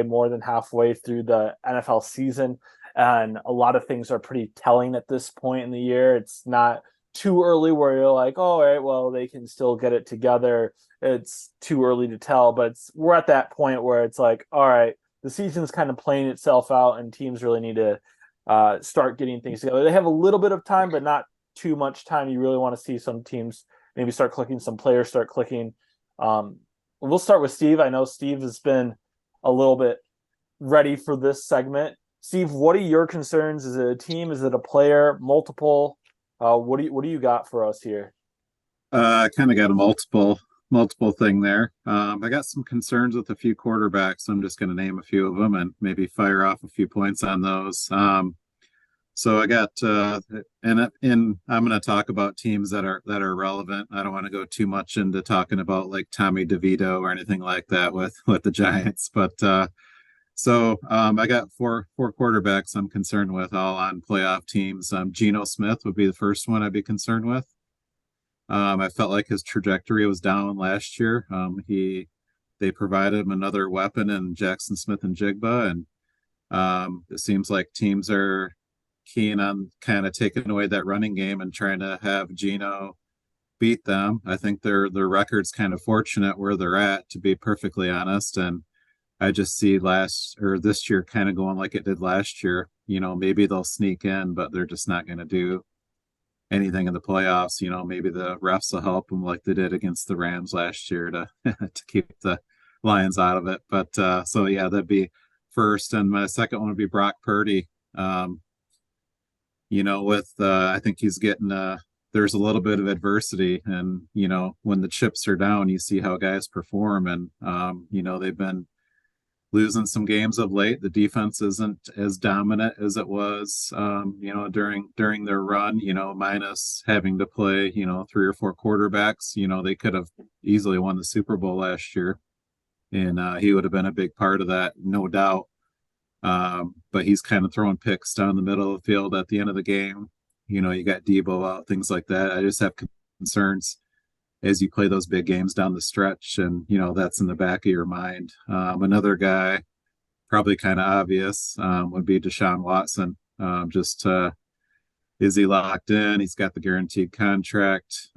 more than halfway through the NFL season, and a lot of things are pretty telling at this point in the year. It's not too early where you're like, oh, all right, well, they can still get it together. It's too early to tell, but we're at that point where it's like, all right, the season's kind of playing itself out, and teams really need to start getting things together. They have a little bit of time, but not too much time. You really want to see some teams maybe start clicking, some players start clicking. We'll start with Steve. I know Steve has been a little bit ready for this segment. Steve, what are your concerns? Is it a team? Is it a player? Multiple? What do you got for us here? I kind of got a multiple thing there. I got some concerns with a few quarterbacks. I'm just going to name a few of them and maybe fire off a few points on those. So I got and I'm going to talk about teams that are relevant. I don't want to go too much into talking about like Tommy DeVito or anything like that with the Giants, but I got four quarterbacks I'm concerned with, all on playoff teams. Geno Smith would be the first one I'd be concerned with. I felt like his trajectory was down last year. They provided him another weapon in Jackson Smith and Jigba, and it seems like teams are keen on kind of taking away that running game and trying to have Geno beat them. I think their record's kind of fortunate where they're at, to be perfectly honest. And I just see last or this year kind of going like it did last year. Maybe they'll sneak in, but they're just not going to do anything in the playoffs. Maybe the refs will help them like they did against the Rams last year to to keep the Lions out of it. But so yeah, that'd be first, and my second one would be Brock Purdy. With I think he's getting there's a little bit of adversity, and when the chips are down, you see how guys perform, and they've been losing some games of late. The defense isn't as dominant as it was, during their run. Minus having to play, three or four quarterbacks. They could have easily won the Super Bowl last year, and he would have been a big part of that, no doubt. But he's kind of throwing picks down the middle of the field at the end of the game. You got Debo out, things like that. I just have concerns as you play those big games down the stretch, and that's in the back of your mind. Another guy, probably kind of obvious, would be Deshaun Watson. Is he locked in? He's got the guaranteed contract.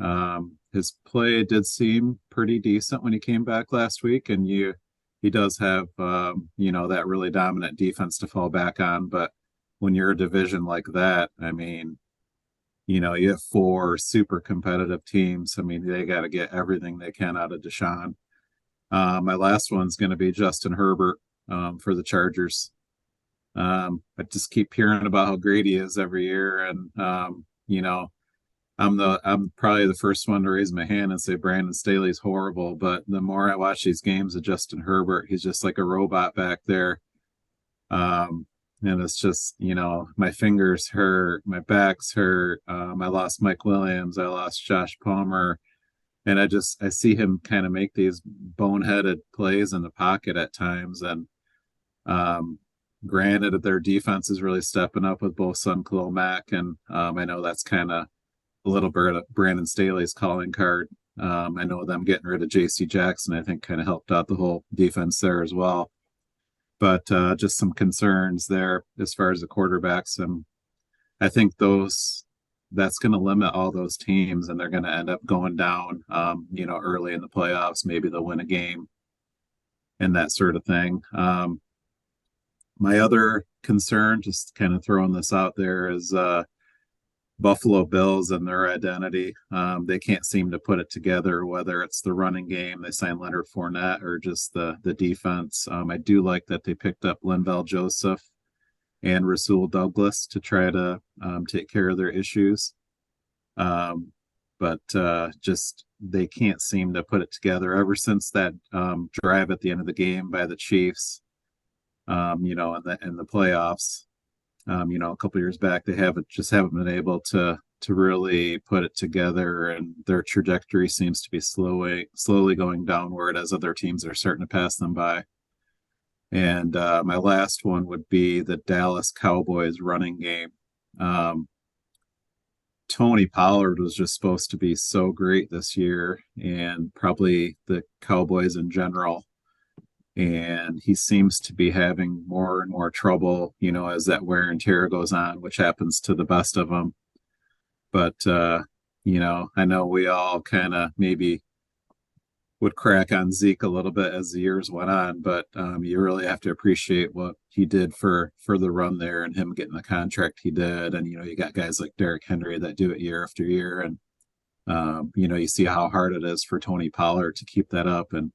His play did seem pretty decent when he came back last week, and he does have that really dominant defense to fall back on. But when you're a division like that, I mean, you have four super competitive teams. I mean, they got to get everything they can out of Deshaun. My last one's going to be Justin Herbert, for the Chargers. I just keep hearing about how great he is every year, and I'm probably the first one to raise my hand and say Brandon Staley's horrible. But the more I watch these games of Justin Herbert, he's just like a robot back there. And it's just, my fingers hurt, my back's hurt. I lost Mike Williams, I lost Josh Palmer, and I see him kind of make these boneheaded plays in the pocket at times, and Um, Granted, their defense is really stepping up with both Sun Mack, and I know that's kind of a little bit of Brandon Staley's calling card. I know them getting rid of J.C. Jackson, I think, kind of helped out the whole defense there as well. But just some concerns there as far as the quarterbacks, and I think those that's going to limit all those teams, and they're going to end up going down, early in the playoffs. Maybe they'll win a game and that sort of thing. My other concern, just kind of throwing this out there, is Buffalo Bills and their identity. They can't seem to put it together, whether it's the running game, they signed Leonard Fournette, or just the defense. I do like that they picked up Linval Joseph and Rasul Douglas to try to take care of their issues. But just they can't seem to put it together ever since that drive at the end of the game by the Chiefs. In the playoffs, a couple years back, they haven't been able to really put it together, and their trajectory seems to be slowly going downward as other teams are starting to pass them by. And my last one would be the Dallas Cowboys running game. Um, Tony Pollard was just supposed to be so great this year, and probably the Cowboys in general. And he seems to be having more and more trouble, as that wear and tear goes on, which happens to the best of them. But I know we all kind of maybe would crack on Zeke a little bit as the years went on, but you really have to appreciate what he did for the run there, and him getting the contract he did. And you got guys like Derrick Henry that do it year after year, and you see how hard it is for Tony Pollard to keep that up, and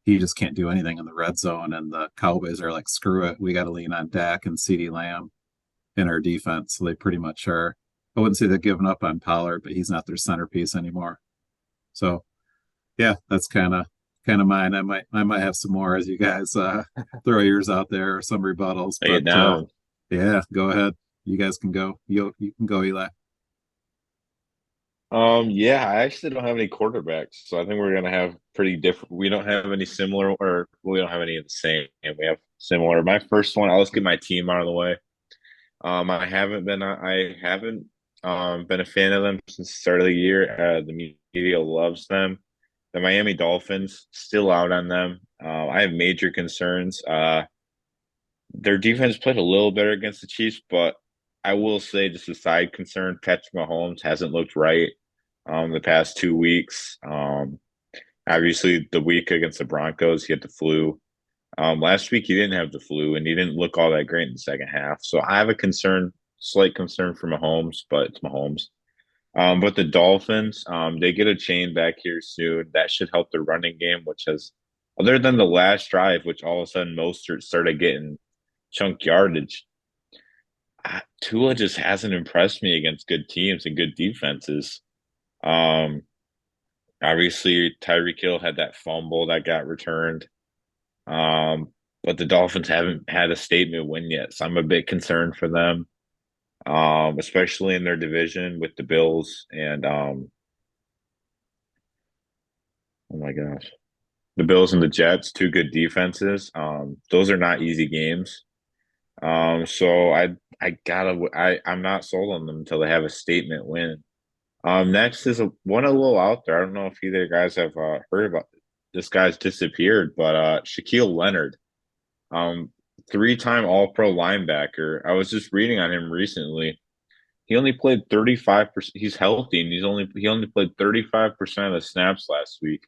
he just can't do anything in the red zone. And the Cowboys are like, screw it, we got to lean on Dak and CeeDee Lamb in our defense. So they pretty much are. I wouldn't say they're giving up on Pollard, but he's not their centerpiece anymore. So yeah, that's kind of mine. I might have some more as you guys throw yours out there, or some rebuttals. Lay it But down. yeah, go ahead. You guys can go. You can go, Eli. Yeah, I actually don't have any quarterbacks, so I think we're gonna have pretty different. We don't have any similar, or we don't have any of the same. We have similar. My first one, I'll just get my team out of the way. I haven't been a fan of them since the start of the year. The media loves them. The Miami Dolphins, still out on them. I have major concerns. Their defense played a little better against the Chiefs, but I will say, just a side concern, Patrick Mahomes hasn't looked right the past 2 weeks. Obviously, the week against the Broncos, he had the flu. Last week, he didn't have the flu, and he didn't look all that great in the second half. So I have a slight concern for Mahomes, but it's Mahomes. But the Dolphins, they get a chain back here soon. That should help the running game, which has, other than the last drive, which all of a sudden Mostert started getting chunk yardage. Tua just hasn't impressed me against good teams and good defenses. Um, Obviously, Tyreek Hill had that fumble that got returned. Um, but the Dolphins haven't had a statement win yet, so I'm a bit concerned for them, especially in their division with the Bills and oh my gosh, the Bills and the Jets, two good defenses. Those are not easy games. So I'm not sold on them until they have a statement win. Next is one a little out there. I don't know if either guys have heard about this guy's disappeared, but Shaquille Leonard, um, three-time All-Pro linebacker. I was just reading on him recently. He only played 35%. He's healthy, and he only played 35% of the snaps last week.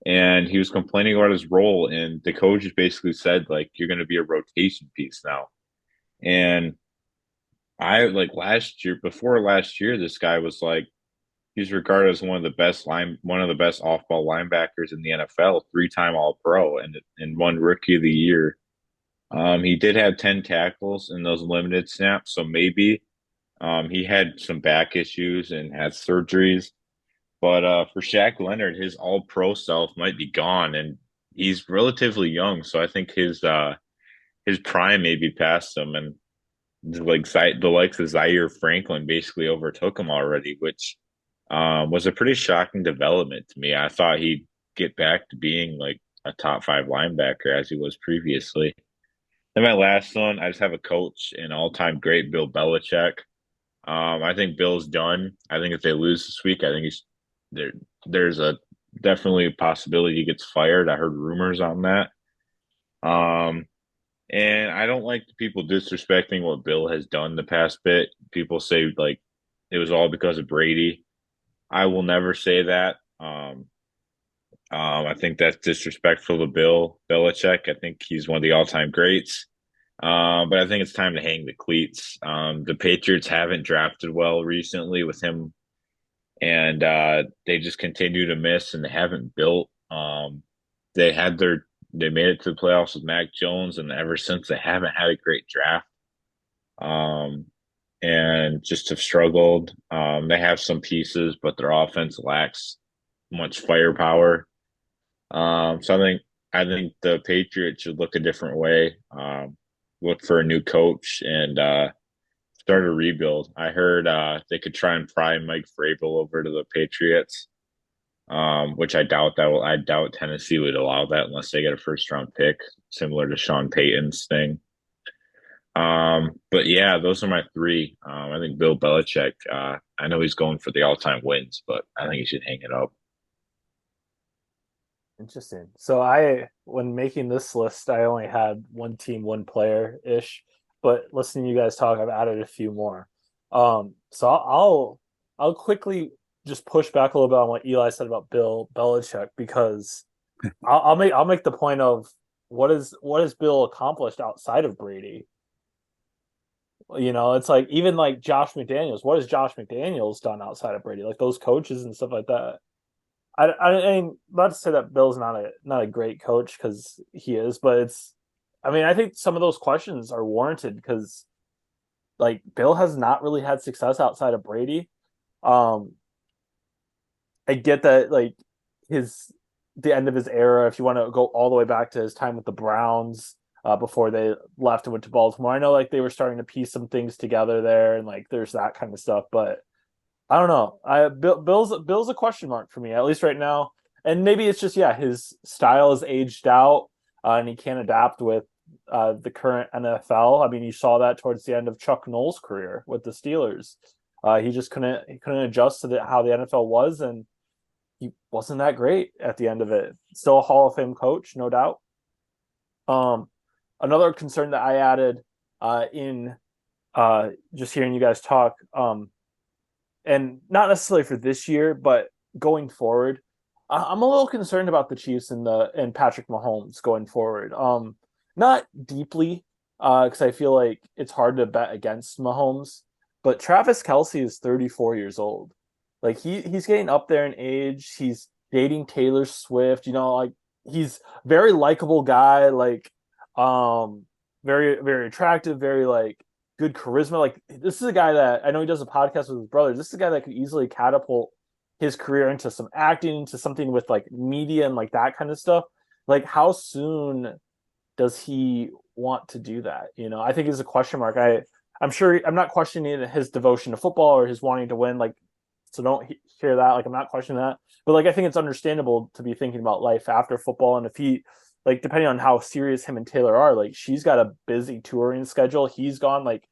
And he was complaining about his role, and the coaches basically said, like, you're going to be a rotation piece now. And I like last year, before last year, this guy was like, he's regarded as one of the best off-ball linebackers in the NFL, three-time All-Pro, and one Rookie of the Year. He did have 10 tackles in those limited snaps, so maybe he had some back issues and had surgeries. But for Shaq Leonard, his All-Pro self might be gone, and he's relatively young, so I think his prime may be past him, and the likes of Zaire Franklin basically overtook him already, which was a pretty shocking development to me. I thought he'd get back to being like a top five linebacker as he was previously. And my last one, I just have a coach, an all-time great, Bill Belichick. I think Bill's done. I think if they lose this week, I think he's there. There's a definitely a possibility he gets fired. I heard rumors on that. Um, and I don't like the people disrespecting what Bill has done the past bit. People say like it was all because of Brady. I will never say that. I think that's disrespectful to Bill Belichick. I think he's one of the all-time greats. But I think it's time to hang the cleats. The Patriots haven't drafted well recently with him, and they just continue to miss, and they haven't built. They had their they made it to the playoffs with Mac Jones, and ever since they haven't had a great draft. Um, and just have struggled. They have some pieces, but their offense lacks much firepower. So I think the Patriots should look a different way. Look for a new coach and start a rebuild. I heard they could try and pry Mike Vrabel over to the Patriots, which I doubt that will. I doubt Tennessee would allow that unless they get a first round pick, similar to Sean Payton's thing. But yeah, those are my three. I think Bill Belichick. I know he's going for the all time wins, but I think he should hang it up. Interesting. So when making this list, I only had one team, one player ish, but listening to you guys talk, I've added a few more. So I'll quickly just push back a little bit on what Eli said about Bill Belichick because I'll make the point of what has Bill accomplished outside of Brady? You know, it's like even like Josh McDaniels. What has Josh McDaniels done outside of Brady? Like those coaches and stuff like that. I mean, not to say that Bill's not a great coach because he is, but I mean, I think some of those questions are warranted because like Bill has not really had success outside of Brady. Um, I get that like the end of his era. If you want to go all the way back to his time with the Browns before they left and went to Baltimore, I know like they were starting to piece some things together there, and like there's that kind of stuff, but. I don't know. Bill's a question mark for me, at least right now. And maybe it's just his style is aged out, and he can't adapt with the current NFL. I mean, you saw that towards the end of Chuck Noll's career with the Steelers. He just couldn't adjust to how the NFL was, and he wasn't that great at the end of it. Still a Hall of Fame coach, no doubt. Another concern that I added in just hearing you guys talk. And not necessarily for this year, but going forward, I'm a little concerned about the Chiefs and Patrick Mahomes going forward. Not deeply, because I feel like it's hard to bet against Mahomes, but Travis Kelce is 34 years old. Like he's getting up there in age. He's dating Taylor Swift. You know, like he's very likable guy. Like, very very attractive. Very like good charisma. Like this is a guy that I know he does a podcast with his brother. This is a guy that could easily catapult his career into some acting, into something with like media and like that kind of stuff. Like how soon does he want to do that? You know, I think is a question mark. I'm sure I'm not questioning his devotion to football or his wanting to win. Like, so don't hear that. Like I'm not questioning that, but like I think it's understandable to be thinking about life after football. And if he like depending on how serious him and Taylor are, like she's got a busy touring schedule. He's gone like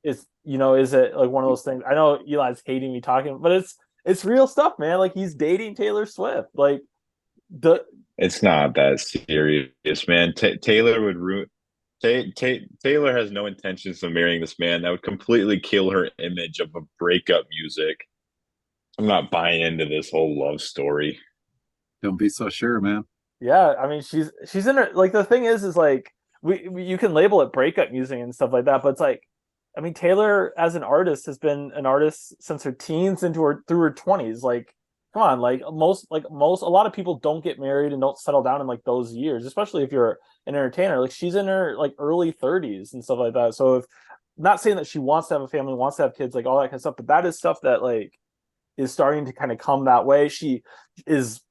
is it like one of those things? I know Eli's hating me talking, but it's real stuff, man. Like he's dating Taylor Swift. Like it's not that serious, man. Taylor would ruin. Taylor has no intentions of marrying this man. That would completely kill her image of a breakup music. I'm not buying into this whole love story. Don't be so sure, man. Yeah, I mean she's in her like the thing is like we you can label it breakup music and stuff like that, but it's like I mean Taylor as an artist has been an artist since her teens through her 20s. Like come on, like most a lot of people don't get married and don't settle down in like those years, especially if you're an entertainer. Like she's in her like early 30s and stuff like that. So if not saying that she wants to have a family, wants to have kids, like all that kind of stuff, but that is stuff that like is starting to kind of come that way. She is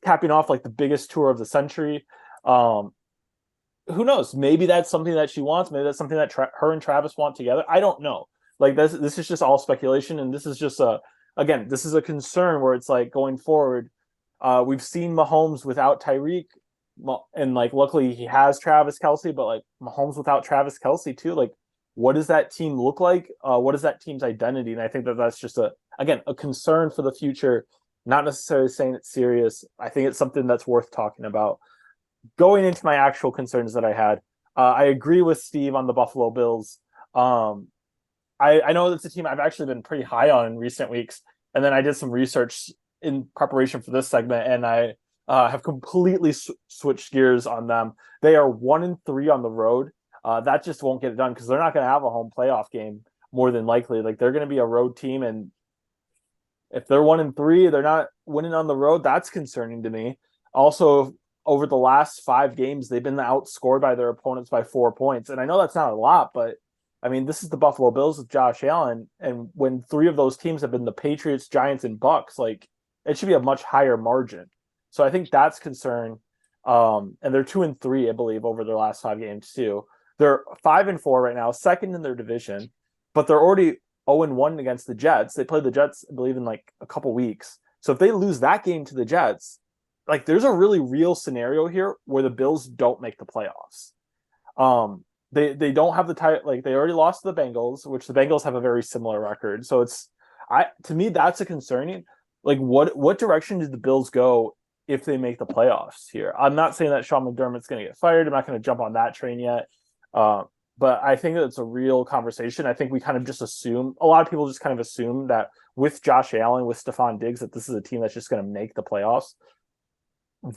capping off like the biggest tour of the century. Who knows? Maybe that's something that she wants. Maybe that's something that her and Travis want together. I don't know. Like this is just all speculation, and this is just again, this is a concern where it's like going forward. We've seen Mahomes without Tyreek. and like luckily he has Travis Kelce, but like Mahomes without Travis Kelce too, like what does that team look like? What is that team's identity? And I think that that's just a concern for the future. Not necessarily saying it's serious. I think it's something that's worth talking about. Going into my actual concerns that I had, I agree with Steve on the Buffalo Bills. Um, I know it's a team I've actually been pretty high on in recent weeks, and then I did some research in preparation for this segment, and I have completely switched gears on them. They are 1-3 on the road. That just won't get it done because they're not going to have a home playoff game more than likely. Like they're going to be a road team, and if they're 1-3, they're not winning on the road. That's concerning to me. Also, over the last 5 games, they've been outscored by their opponents by 4 points, and I know that's not a lot, but I mean, this is the Buffalo Bills with Josh Allen, and when 3 of those teams have been the Patriots, Giants, and Bucks, like it should be a much higher margin. So I think that's concern. And they're 2-3, I believe, over their last 5 games too. They're 5-4 right now, second in their division, but they're already 0-1 against the Jets. They play the Jets, I believe, in like a couple weeks. So if they lose that game to the Jets, like there's a really real scenario here where the Bills don't make the playoffs. They don't have the type, like they already lost to the Bengals, which the Bengals have a very similar record. So it's to me that's a concerning. Like what direction did the Bills go if they make the playoffs here? I'm not saying that Sean McDermott's going to get fired. I'm not going to jump on that train yet. But I think that it's a real conversation. I think we kind of just assume, a lot of people just kind of assume that with Josh Allen, with Stephon Diggs, that this is a team that's just going to make the playoffs.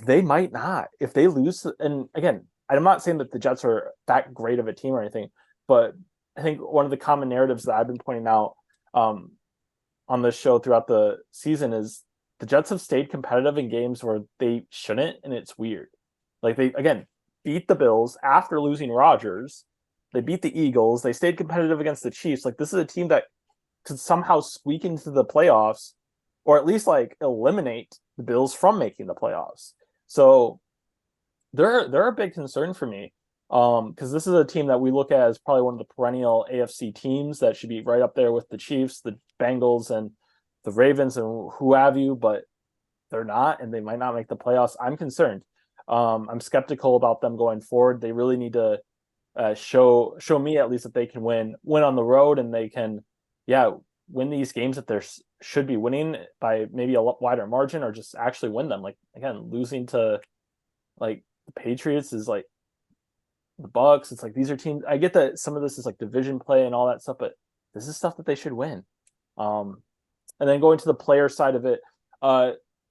They might not. If they lose, and again, I'm not saying that the Jets are that great of a team or anything, but I think one of the common narratives that I've been pointing out on this show throughout the season is the Jets have stayed competitive in games where they shouldn't, and it's weird. Like they again beat the Bills after losing Rodgers. They beat the Eagles. They stayed competitive against the Chiefs. Like this is a team that could somehow squeak into the playoffs, or at least like eliminate the Bills from making the playoffs. So they're a big concern for me because this is a team that we look at as probably one of the perennial AFC teams that should be right up there with the Chiefs, the Bengals, and the Ravens, and who have you. But they're not, and they might not make the playoffs. I'm concerned. I'm skeptical about them going forward. They really need to show me at least that they can win on the road, and they can, win these games that they should be winning by maybe a wider margin, or just actually win them. Like again, losing to like the Patriots is like the Bucks. It's like these are teams. I get that some of this is like division play and all that stuff, but this is stuff that they should win. And then going to the player side of it,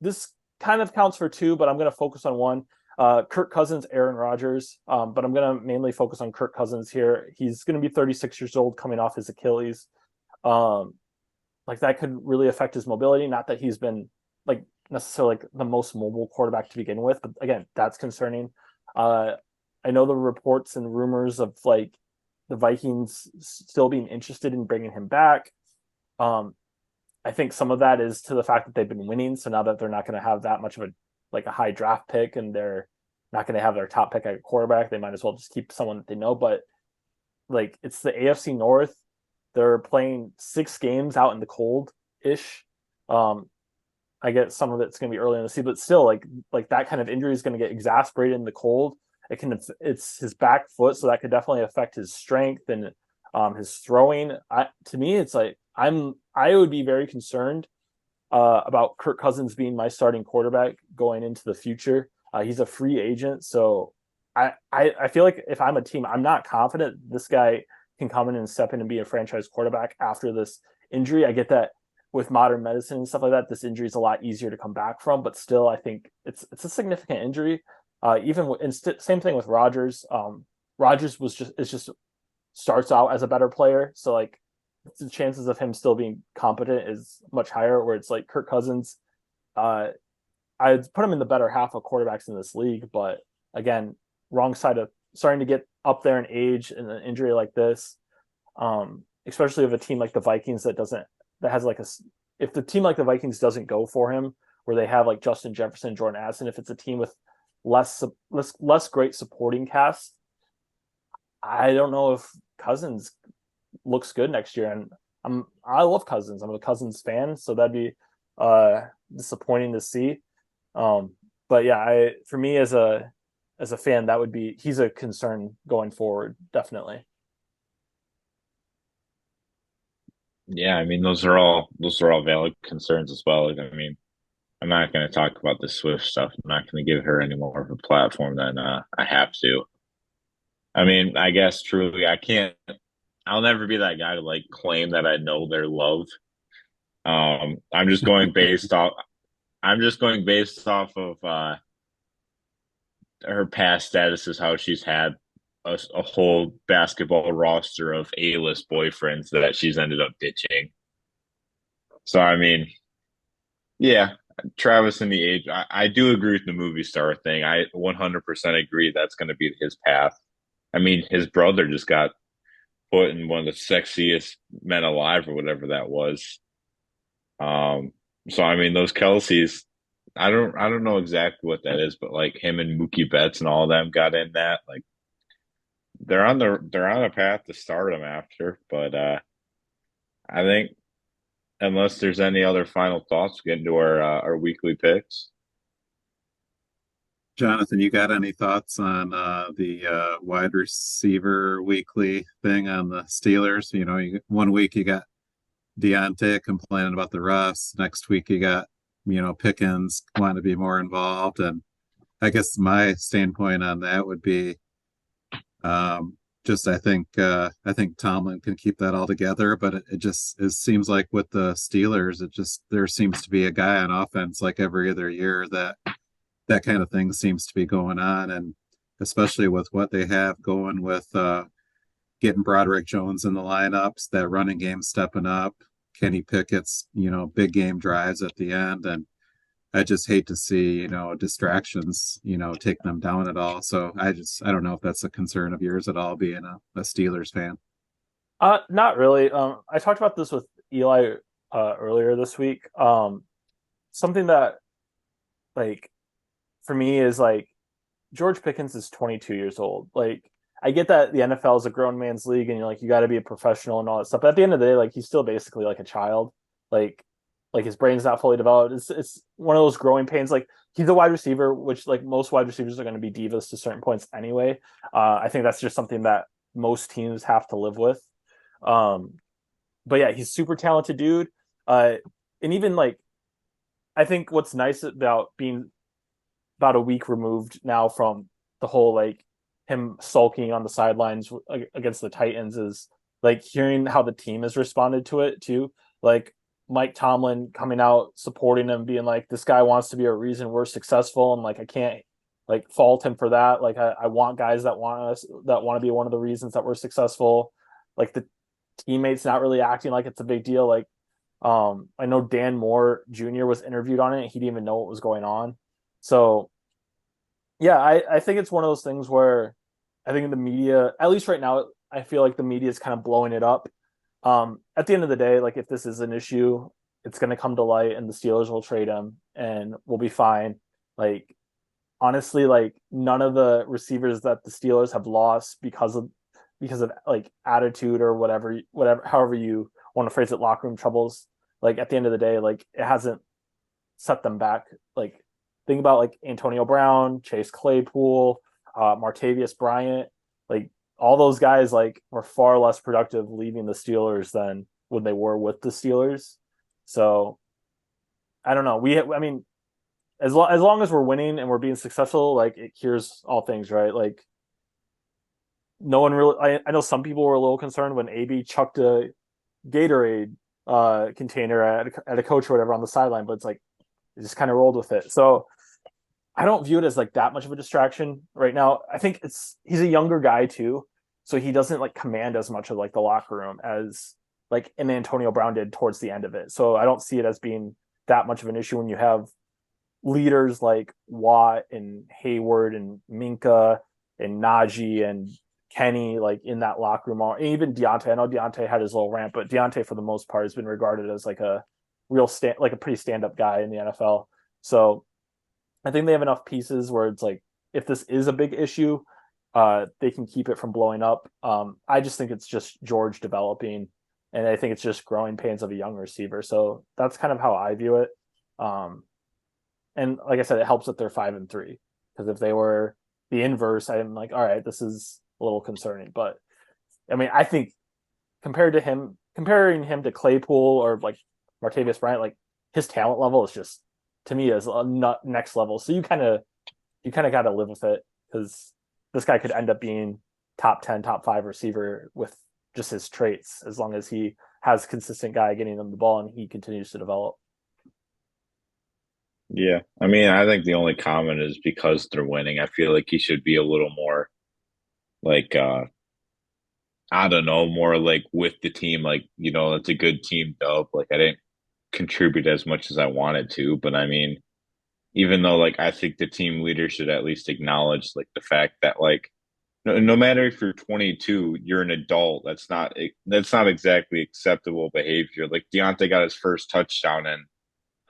this kind of counts for 2, but I'm going to focus on one. Kirk Cousins, Aaron Rodgers, but I'm going to mainly focus on Kirk Cousins here. He's going to be 36 years old, coming off his Achilles. Like that could really affect his mobility. Not that he's been like necessarily like the most mobile quarterback to begin with, but again, that's concerning. I know the reports and rumors of like the Vikings still being interested in bringing him back. I think some of that is to the fact that they've been winning. So now that they're not going to have that much of a high draft pick, and they're not going to have their top pick at quarterback, they might as well just keep someone that they know. But like it's the AFC North. They're playing 6 games out in the cold ish. I get some of it's going to be early in the season, but still like that kind of injury is going to get exacerbated in the cold. It's his back foot, so that could definitely affect his strength and his throwing. To me, it's like I would be very concerned about Kirk Cousins being my starting quarterback going into the future. He's a free agent, so I feel like if I'm a team, I'm not confident this guy can come in and step in and be a franchise quarterback after this injury. I get that with modern medicine and stuff like that, this injury is a lot easier to come back from, but still, I think it's a significant injury. Same thing with Rodgers. Rodgers just starts out as a better player, so like the chances of him still being competent is much higher. Where it's like Kirk Cousins, I'd put him in the better half of quarterbacks in this league, but again, wrong side of starting to get up there in age and an injury like this, especially of a team like the Vikings if the team like the Vikings doesn't go for him, where they have like Justin Jefferson, Jordan Addison, if it's a team with less great supporting cast, I don't know if Cousins looks good next year. And I love Cousins. I'm a Cousins fan, so that'd be disappointing to see. But yeah, for me as a as a fan, he's a concern going forward, definitely. Yeah, I mean those are all valid concerns as well. Like, I mean, I'm not going to talk about the Swift stuff. I'm not going to give her any more of a platform than I have to. I mean, I guess truly, I can't. I'll never be that guy to like claim that I know their love. I'm just going based off. I'm just going based off of her past status is how she's had a whole basketball roster of A-list boyfriends that she's ended up ditching. So I mean, yeah, Travis and the age. I do agree with the movie star thing. I 100% agree that's going to be his path. I mean, his brother just got put in one of the sexiest men alive or whatever that was. Um, so I mean, those Kelseys, I don't know exactly what that is, but like him and Mookie Betts and all of them got in that. Like they're on a path to stardom after, but I think unless there's any other final thoughts, we get into our weekly picks. Jonathan, you got any thoughts on the wide receiver weekly thing on the Steelers? One week you got Deontay complaining about the refs. Next week you got, Pickens wanting to be more involved. And I guess my standpoint on that would be just I think Tomlin can keep that all together, but it seems like with the Steelers, there seems to be a guy on offense like every other year that kind of thing seems to be going on, and especially with what they have going with getting Broderick Jones in the lineups, that running game stepping up, Kenny Pickett's big game drives at the end, and I just hate to see distractions take them down at all. So I don't know if that's a concern of yours at all, being a Steelers fan. Not really. I talked about this with Eli earlier this week. Something that like for me is like George Pickens is 22 years old. Like I get that the NFL is a grown man's league and you're like you got to be a professional and all that stuff. But at the end of the day, like he's still basically like a child. Like his brain's not fully developed. It's one of those growing pains. Like he's a wide receiver, which like most wide receivers are going to be divas to certain points anyway. I think that's just something that most teams have to live with. But yeah, he's super talented dude. And even like I think what's nice about being about a week removed now from the whole like him sulking on the sidelines against the Titans is like hearing how the team has responded to it too. Like Mike Tomlin coming out supporting him, being like, "This guy wants to be a reason we're successful," and like I can't like fault him for that. Like I want guys that want to be one of the reasons that we're successful. Like the teammates not really acting like it's a big deal. Like I know Dan Moore Jr. was interviewed on it. He didn't even know what was going on. So yeah, I think it's one of those things where I think the media, at least right now, I feel like the media is kind of blowing it up. At the end of the day, like if this is an issue, it's going to come to light and the Steelers will trade him and we'll be fine. Like honestly, like none of the receivers that the Steelers have lost because of like attitude or whatever, however you want to phrase it, locker room troubles. Like at the end of the day, like it hasn't set them back. Like think about like Antonio Brown, Chase Claypool, Martavius Bryant, like all those guys like were far less productive leaving the Steelers than when they were with the Steelers. So I don't know. I mean, as long as we're winning and we're being successful, like it cures all things, right? Like no one really. I know some people were a little concerned when AB chucked a Gatorade container at a coach or whatever on the sideline, but it's like it just kind of rolled with it. So I don't view it as like that much of a distraction right now. I think he's a younger guy too, so he doesn't like command as much of like the locker room as like an Antonio Brown did towards the end of it. So I don't see it as being that much of an issue when you have leaders like Watt and Hayward and Minka and Najee and Kenny like in that locker room. And even Deontay. I know Deontay had his little rant, but Deontay for the most part has been regarded as like a like a pretty stand-up guy in the NFL. So I think they have enough pieces where it's like if this is a big issue, they can keep it from blowing up. I just think it's just George developing, and I think it's just growing pains of a young receiver. So that's kind of how I view it. And like I said, it helps that they're 5-3 because if they were the inverse, I'm like, all right, this is a little concerning. But I mean, I think comparing him to Claypool or like Martavius Bryant, like his talent level is just to me is a next level. So you kind of got to live with it because this guy could end up being top 10, top 5 receiver with just his traits as long as he has a consistent guy getting them the ball and he continues to develop. Yeah. I mean, I think the only comment is because they're winning. I feel like he should be a little more like I don't know, more like with the team, like, it's a good team dub. Like I didn't contribute as much as I wanted to, but I mean, even though like I think the team leader should at least acknowledge like the fact that like no matter if you're 22, you're an adult. That's not exactly acceptable behavior. Like Deontay got his first touchdown in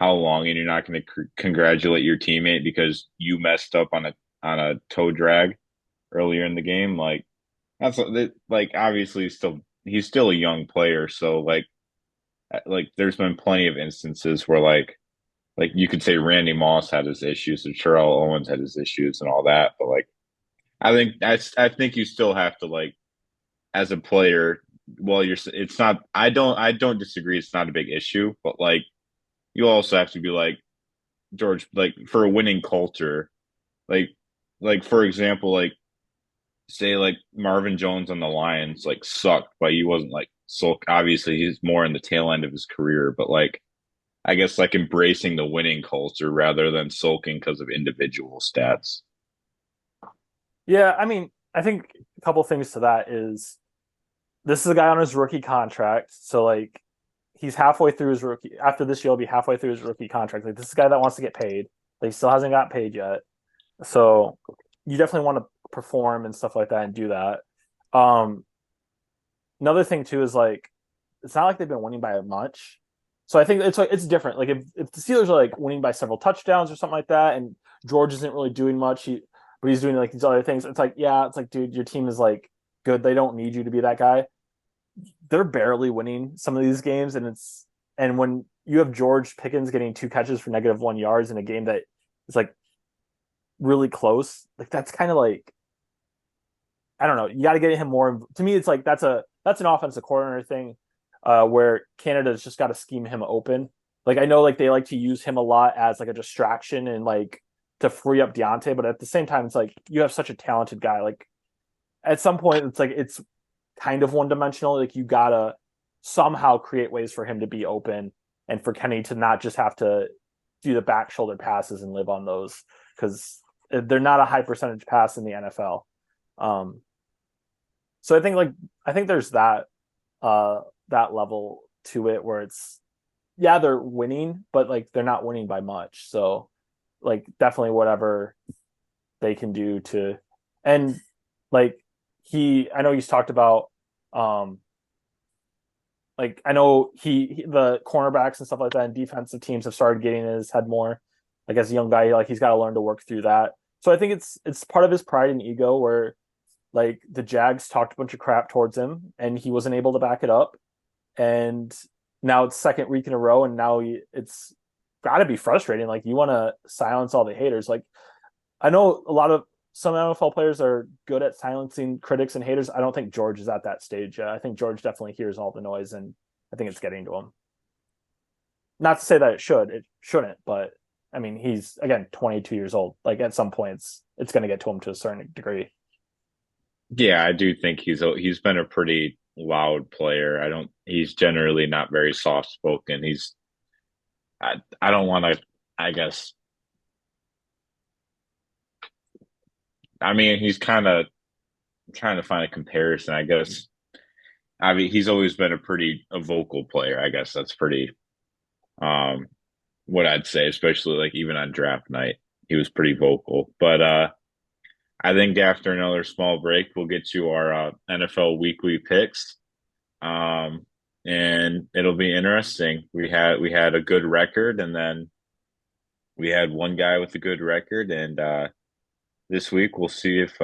how long, and you're not going to congratulate your teammate because you messed up on a toe drag earlier in the game. Like that's like obviously he's still a young player, so like there's been plenty of instances where like you could say Randy Moss had his issues and Terrell Owens had his issues and all that, but like I think you still have to like as a player. Well, it's not. I don't disagree. It's not a big issue, but like you also have to be like George, like for a winning culture, like for example, like say like Marvin Jones on the Lions like sucked, but he wasn't like sulk. Obviously, he's more in the tail end of his career, but like I guess like embracing the winning culture rather than sulking because of individual stats. Yeah, I mean, I think a couple things to that is this is a guy on his rookie contract, so like he's halfway through his rookie. After this year, he'll be halfway through his rookie contract. Like this is a guy that wants to get paid. Like he still hasn't got paid yet, so you definitely want to perform and stuff like that and do that. Um, Another thing too is like it's not like they've been winning by much. So I think it's different. Like if the Steelers are like winning by several touchdowns or something like that, and George isn't really doing much, but he's doing like these other things. It's like, yeah, it's like, dude, your team is like good. They don't need you to be that guy. They're barely winning some of these games, and when you have George Pickens getting 2 catches for -1 yards in a game that is like really close, like that's kind of like I don't know. You got to get him more. To me, it's like that's an offensive coordinator thing, where Canada's just got to scheme him open. Like I know, like they like to use him a lot as like a distraction and like to free up Deontay, but at the same time, it's like you have such a talented guy. Like at some point, it's like it's kind of one dimensional. Like you gotta somehow create ways for him to be open and for Kenny to not just have to do the back shoulder passes and live on those because they're not a high percentage pass in the NFL. So I think there's that level to it where it's yeah, they're winning, but like they're not winning by much. So like definitely whatever they can do to and like I know he's talked about like I know the cornerbacks and stuff like that and defensive teams have started getting in his head more. Like as a young guy, like he's got to learn to work through that. So I think it's part of his pride and ego where like the Jags talked a bunch of crap towards him and he wasn't able to back it up. And now it's second week in a row, and now it's got to be frustrating. Like you want to silence all the haters. Like I know some NFL players are good at silencing critics and haters. I don't think George is at that stage. I think George definitely hears all the noise, and I think it's getting to him. Not to say that it shouldn't, but I mean, he's again 22 years old. Like at some points, it's going to get to him to a certain degree. Yeah, I do think he's been a pretty loud player. He's generally not very soft spoken. I don't want to, I guess. I mean, he's kind of trying to find a comparison, I guess. I mean, he's always been a vocal player. I guess that's pretty, what I'd say, especially like even on draft night, he was pretty vocal. But I think after another small break, we'll get to our NFL weekly picks, and it'll be interesting. We had a good record, and then we had one guy with a good record, and this week we'll see if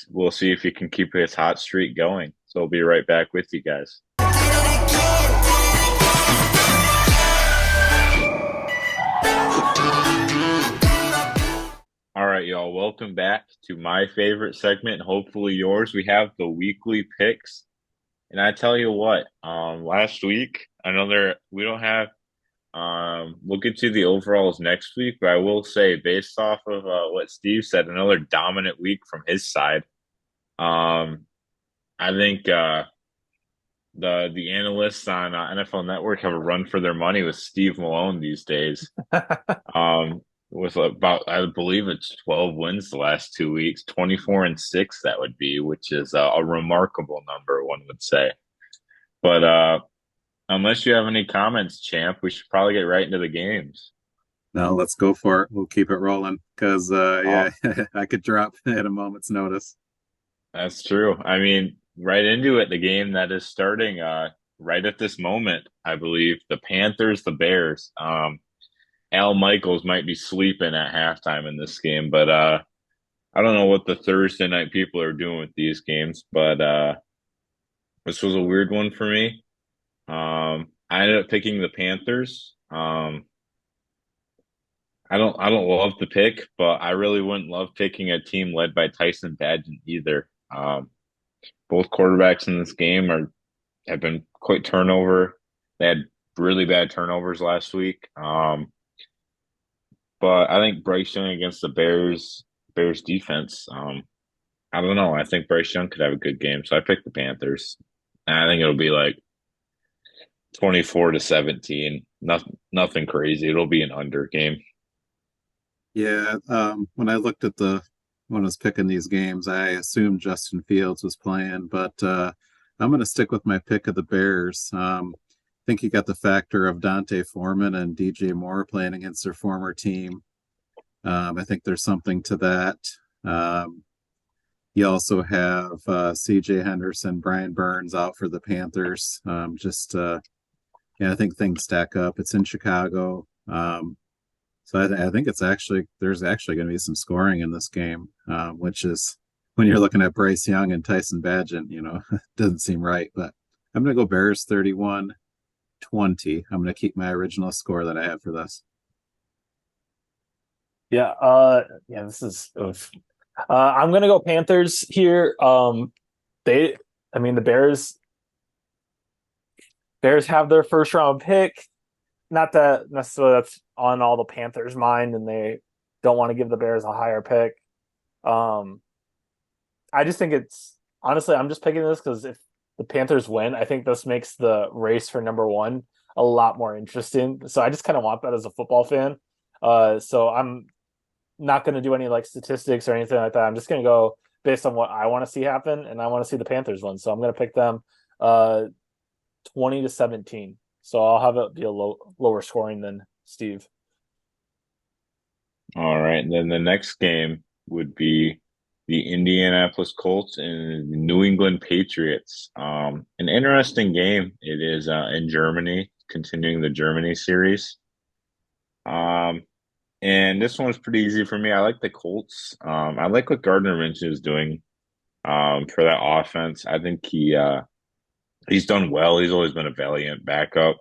we'll see if he can keep his hot streak going. So I'll be right back with you guys. All right, y'all. Welcome back to my favorite segment, hopefully yours. We have the weekly picks. And I tell you what, last week, another we don't have we'll get to the overalls next week, but I will say, based off of what Steve said, another dominant week from his side. Um, I think the analysts on NFL Network have a run for their money with Steve Malone these days. With about, I believe it's 12 wins the last 2 weeks, 24-6 that would be, which is a remarkable number, one would say. But unless you have any comments, champ, we should probably get right into the games. No, let's go for it. We'll keep it rolling because, Oh, yeah, I could drop at a moment's notice. that's true. I mean, right into it, the game that is starting right at this moment, I believe, the Panthers, the Bears. Al Michaels might be sleeping at halftime in this game, but I don't know what the Thursday night people are doing with these games, but this was a weird one for me. I ended up picking the Panthers. I don't love the pick, but I really wouldn't love picking a team led by Tyson Badgett either. Both quarterbacks in this game have been quite turnover. They had really bad turnovers last week. But I think Bryce Young against the Bears defense. I don't know. I think Bryce Young could have a good game, so I picked the Panthers. And I think it'll be like 24-17. Nothing crazy. It'll be an under game. Yeah, when I looked at when I was picking these games, I assumed Justin Fields was playing, but I'm going to stick with my pick of the Bears. I think you got the factor of Dante Foreman and DJ Moore playing against their former team. I think there's something to that. You also have CJ Henderson, Brian Burns out for the Panthers. Yeah, I think things stack up. It's in Chicago. So I think there's actually going to be some scoring in this game, which is when you're looking at Bryce Young and Tyson Badgett, doesn't seem right. But I'm going to go Bears 31-20. I'm going to keep my original score that I have for this. Yeah, this is. I'm gonna go Panthers here. The Bears have their first round pick. Not that necessarily that's on all the Panthers' mind, and they don't want to give the Bears a higher pick. I just think honestly, I'm just picking this because if the Panthers win, I think this makes the race for number one a lot more interesting. So I just kind of want that as a football fan. So I'm not going to do any like statistics or anything like that. I'm just going to go based on what I want to see happen, and I want to see the Panthers win. So I'm going to pick them 20-17. So I'll have it be a lower scoring than Steve. All right. And then the next game would be the Indianapolis Colts and the New England Patriots. An interesting game. It is in Germany, continuing the Germany series. And this one's pretty easy for me. I like the Colts. I like what Gardner Minshew is doing for that offense. I think he's done well. He's always been a valiant backup.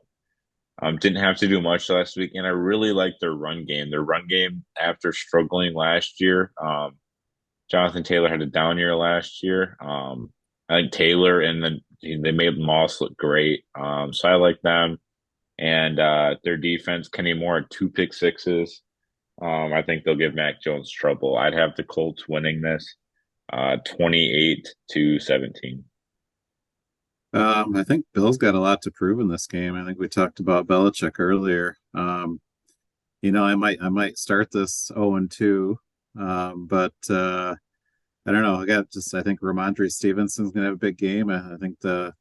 Didn't have to do much last week, and I really like their run game. Their run game after struggling last year. Jonathan Taylor had a down year last year. I think Taylor and then they made Moss look great. So I like them. And their defense, Kenny Moore had 2 pick sixes. I think they'll give Mac Jones trouble. I'd have the Colts winning this 28-17. I think Bill's got a lot to prove in this game. I think we talked about Belichick earlier. I might start this 0-2, but I don't know. I think Ramondre Stevenson's gonna have a big game. I think the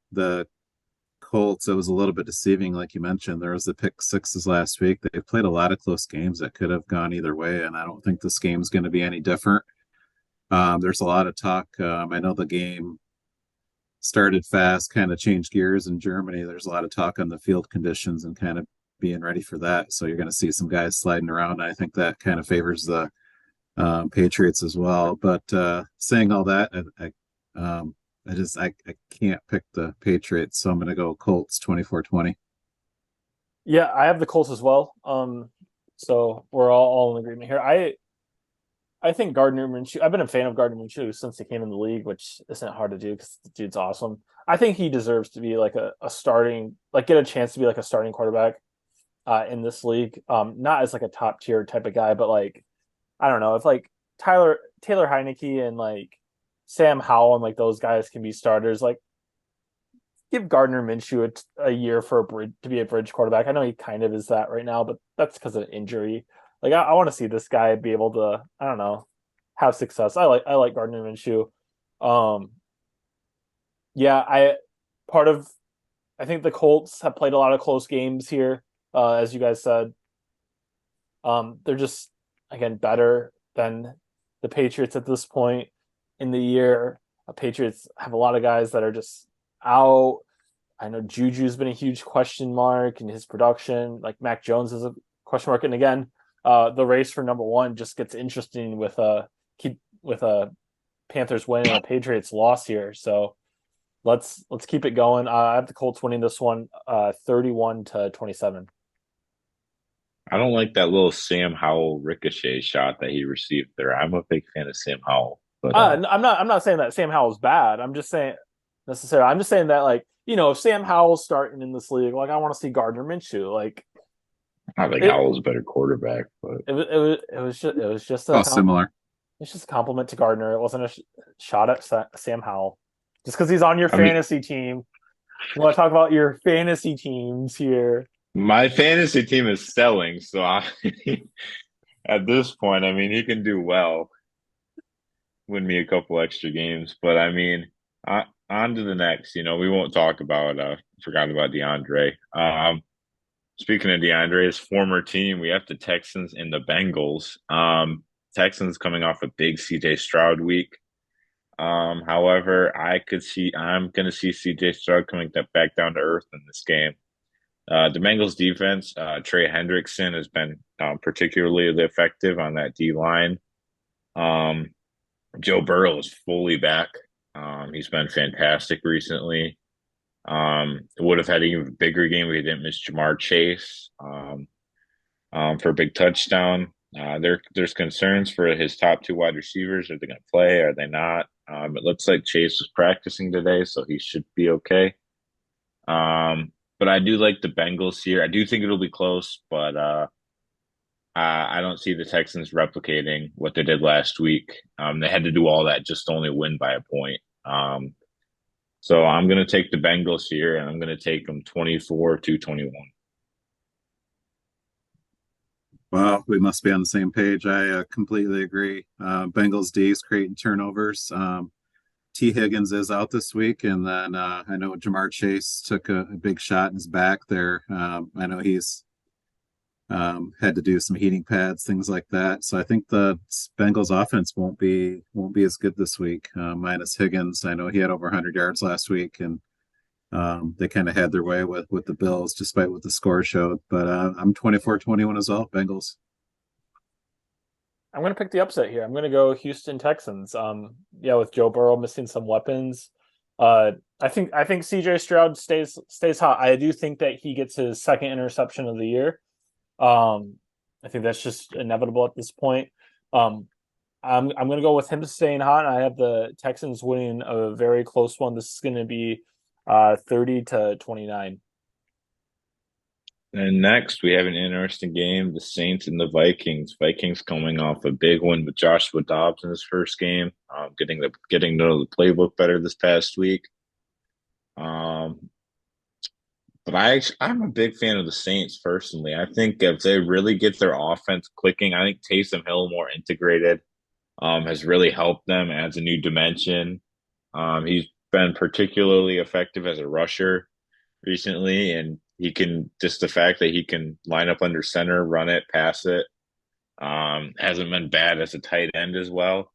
Colts, it was a little bit deceiving, like you mentioned. There was the pick sixes last week. They've played a lot of close games that could have gone either way, and I don't think this game's going to be any different. There's a lot of talk. I know the game started fast, kind of changed gears in Germany. There's a lot of talk on the field conditions and kind of being ready for that. So you're going to see some guys sliding around. I think that kind of favors the Patriots as well. But saying all that, I can't pick the Patriots, so I'm going to go Colts 24-20. Yeah, I have the Colts as well. So we're all in agreement here. I think Gardner Minshew. I've been a fan of Gardner Minshew since he came in the league, which isn't hard to do because the dude's awesome. I think he deserves to be like a starting, like get a chance to be like a starting quarterback in this league. Not as like a top tier type of guy, but like I don't know if like Taylor Heineke and like Sam Howell and like those guys can be starters. Like give Gardner Minshew a year for a bridge to be a bridge quarterback. I know he kind of is that right now, but that's because of injury. Like I want to see this guy be able to, I don't know, have success. I like Gardner Minshew. Um, yeah, part of I think the Colts have played a lot of close games here, as you guys said. They're just again better than the Patriots at this point in the year. Patriots have a lot of guys that are just out. I know Juju's been a huge question mark in his production. Like Mac Jones is a question mark, and again, the race for number one just gets interesting with a Panthers win and a Patriots loss here. So let's keep it going. I have the Colts winning this one, 31-27. I don't like that little Sam Howell ricochet shot that he received there. I'm a big fan of Sam Howell, but I'm not saying that Sam Howell's bad. I'm just saying necessarily. I'm just saying that like if Sam Howell's starting in this league, like I want to see Gardner Minshew. Like I think it, Howell's a better quarterback. But it was just Oh, similar. it's just a compliment to Gardner. It wasn't a shot at Sam Howell. Just because he's on your I mean, fantasy team. You want to talk about your fantasy teams here? my fantasy team is selling, so at this point, I mean, he can do well, win me a couple extra games. But I mean, on to the next. We won't talk about. Forgot about DeAndre. Speaking of DeAndre's former team, we have the Texans and the Bengals. Texans coming off a big CJ Stroud week. However, I'm going to see CJ Stroud coming back down to earth in this game. The Bengals defense, Trey Hendrickson has been particularly effective on that D line. Um, Joe Burrow is fully back. He's been fantastic recently. Would have had an even bigger game if he didn't miss Jamar Chase for a big touchdown. There's concerns for his top two wide receivers. Are they going to play? Are they not? It looks like Chase was practicing today, so he should be okay. But I do like the Bengals here. I do think it'll be close, but I don't see the Texans replicating what they did last week. They had to do all that just to only win by a point. So I'm going to take the Bengals here, and I'm going to take them 24-21. Well, we must be on the same page. I completely agree. Bengals D is creating turnovers. T. Higgins is out this week, and then I know Jamar Chase took a big shot in his back there. I know he's had to do some heating pads, things like that. So I think the Bengals offense won't be as good this week. Minus Higgins, I know he had over 100 yards last week, and they kind of had their way with the Bills, despite what the score showed. But I'm 24-21 as well, Bengals. I'm going to pick the upset here. I'm going to go Houston Texans. Yeah, with Joe Burrow missing some weapons. I think CJ Stroud stays hot. I do think that he gets his second interception of the year. I think that's just inevitable at this point. I'm going to go with him staying hot. I have the Texans winning a very close one. This is going to be 30-29. And next, we have an interesting game: the Saints and the Vikings. Vikings coming off a big win with Joshua Dobbs in his first game, getting to know the playbook better this past week. But I'm a big fan of the Saints personally. I think if they really get their offense clicking, I think Taysom Hill more integrated has really helped them, adds a new dimension. He's been particularly effective as a rusher recently, and he can just the fact that he can line up under center, run it, pass it, hasn't been bad as a tight end as well.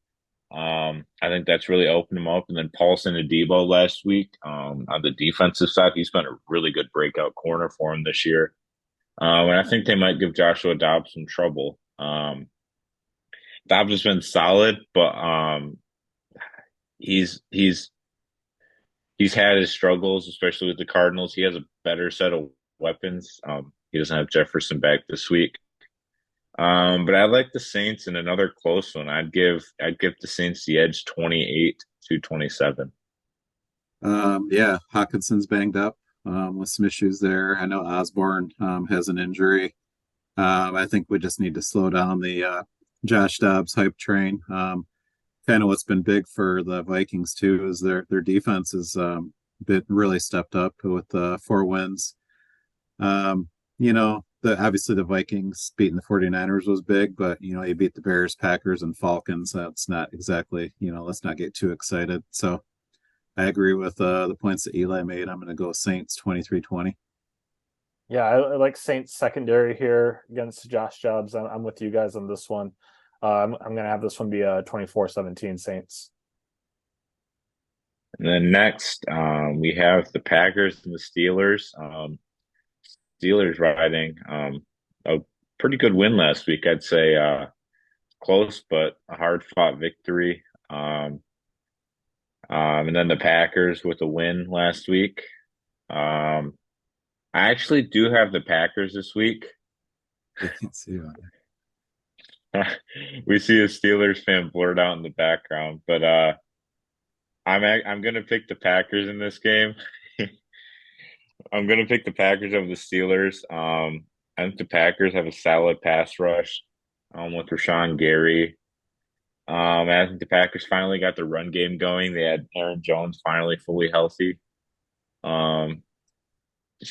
I think that's really opened him up. And then Paulson Adebo last week on the defensive side, he's been a really good breakout corner for him this year. And I think they might give Joshua Dobbs some trouble. Dobbs has been solid, but he's had his struggles, especially with the Cardinals. He has a better set of weapons. He doesn't have Jefferson back this week. But I like the Saints in another close one. I'd give the Saints the edge 28-27. Yeah, Hawkinson's banged up with some issues there. I know Osborne has an injury. I think we just need to slow down the Josh Dobbs hype train. Kind of what's been big for the Vikings too is their defense has been really stepped up with 4 wins. Um, obviously the Vikings beating the 49ers was big, but you beat the Bears, Packers, and Falcons. That's not exactly, let's not get too excited. So I agree with the points that Eli made. I'm going to go Saints 23-20. Yeah, I like Saints secondary here against Josh Jobs. I'm with you guys on this one. I'm gonna have this one be a 24-17 Saints. And then next, we have the Packers and the Steelers. Steelers riding a pretty good win last week. I'd say close, but a hard fought victory. And then the Packers with a win last week. Um, I actually do have the Packers this week. I can't see you on We see a Steelers fan blurt out in the background, but I'm gonna pick the Packers in this game. I'm gonna pick the Packers over the Steelers. I think the Packers have a solid pass rush with Rashawn Gary. I think the Packers finally got the run game going. They had Aaron Jones finally fully healthy. Um,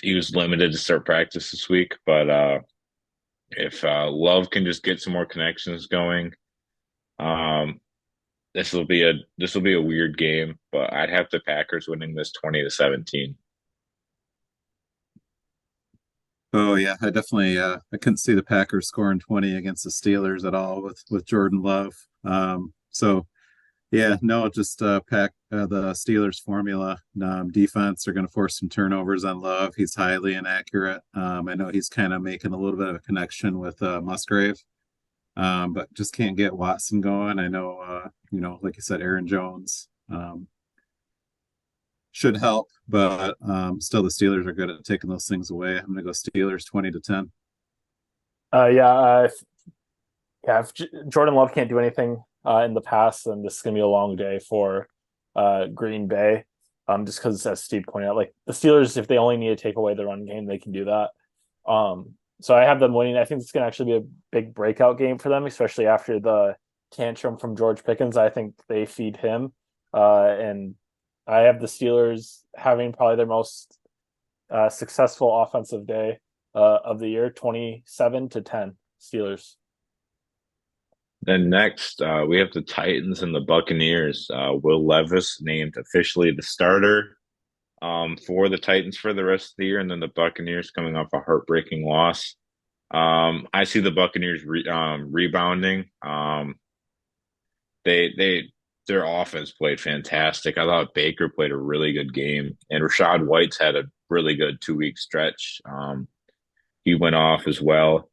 he was limited to start practice this week, but if Love can just get some more connections going, um, this will be a weird game. But I'd have the Packers winning this 20-17. Oh yeah, I definitely I couldn't see the Packers scoring 20 against the Steelers at all with Jordan Love. So yeah, no, just pack the Steelers formula. Defense are going to force some turnovers on Love. He's highly inaccurate. I know he's kind of making a little bit of a connection with Musgrave, but just can't get Watson going. I know, like you said, Aaron Jones should help, but still the Steelers are good at taking those things away. I'm going to go Steelers 20-10. Yeah, yeah. If Jordan Love can't do anything in the past, then this is gonna be a long day for Green Bay. Just because, as Steve pointed out, like the Steelers, if they only need to take away the run game, they can do that. So I have them winning. I think it's gonna actually be a big breakout game for them, especially after the tantrum from George Pickens. I think they feed him, and I have the Steelers having probably their most successful offensive day of the year, 27-10 Steelers. Then next, we have the Titans and the Buccaneers. Will Levis named officially the starter for the Titans for the rest of the year, and then the Buccaneers coming off a heartbreaking loss. I see the Buccaneers rebounding. They their offense played fantastic. I thought Baker played a really good game, and Rashad White's had a really good 2 week stretch. He went off as well.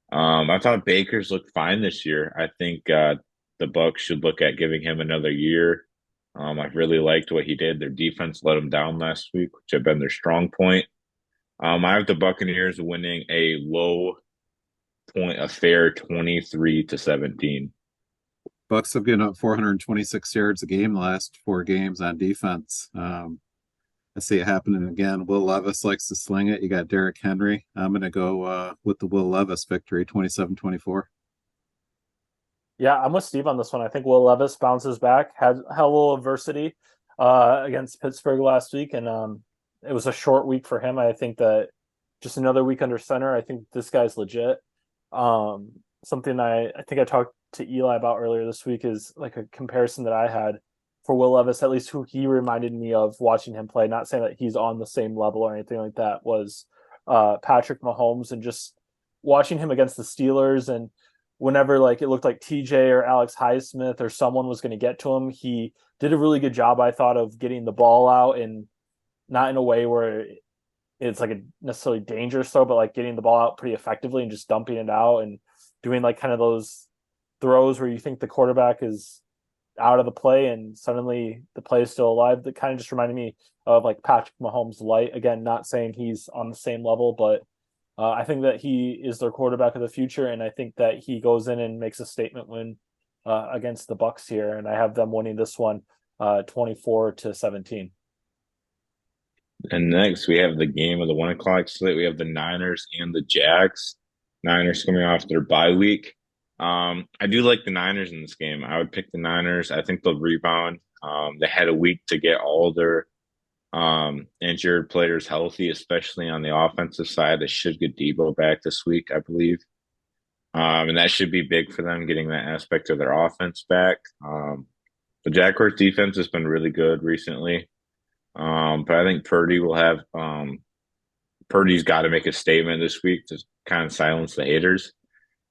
I thought Baker's looked fine this year. I think the Bucks should look at giving him another year. I really liked what he did. Their defense let him down last week, which had been their strong point. I have the Buccaneers winning a low point affair 23-17. Bucks have given up 426 yards a game the last 4 games on defense. I see it happening again. Will Levis likes to sling it. You got Derrick Henry. I'm going to go with the Will Levis victory, 27-24. Yeah, I'm with Steve on this one. I think Will Levis bounces back, had a little adversity against Pittsburgh last week, and it was a short week for him. I think that just another week under center. I think this guy's legit. Something I think I talked to Eli about earlier this week is like a comparison that I had for Will Levis, at least who he reminded me of watching him play. Not saying that he's on the same level or anything like that. Was Patrick Mahomes, and just watching him against the Steelers, and whenever like it looked like TJ or Alex Highsmith or someone was going to get to him, he did a really good job, I thought, of getting the ball out, and not in a way where it's like a necessarily dangerous throw, but like getting the ball out pretty effectively and just dumping it out and doing like kind of those throws where you think the quarterback is out of the play and suddenly the play is still alive. That kind of just reminded me of like Patrick Mahomes light. Again, not saying he's on the same level, but I think that he is their quarterback of the future, and I think that he goes in and makes a statement win against the Bucks here, and I have them winning this one 24-17. And next, we have the game of the 1 o'clock slate. We have the Niners and the Jags. Niners coming off their bye week. I do like the Niners in this game. I would pick the Niners. I think they'll rebound. They had a week to get all their injured players healthy, especially on the offensive side. They should get Debo back this week, I believe. And that should be big for them, getting that aspect of their offense back. The Jaguars defense has been really good recently. But I think Purdy's got to make a statement this week to kind of silence the haters.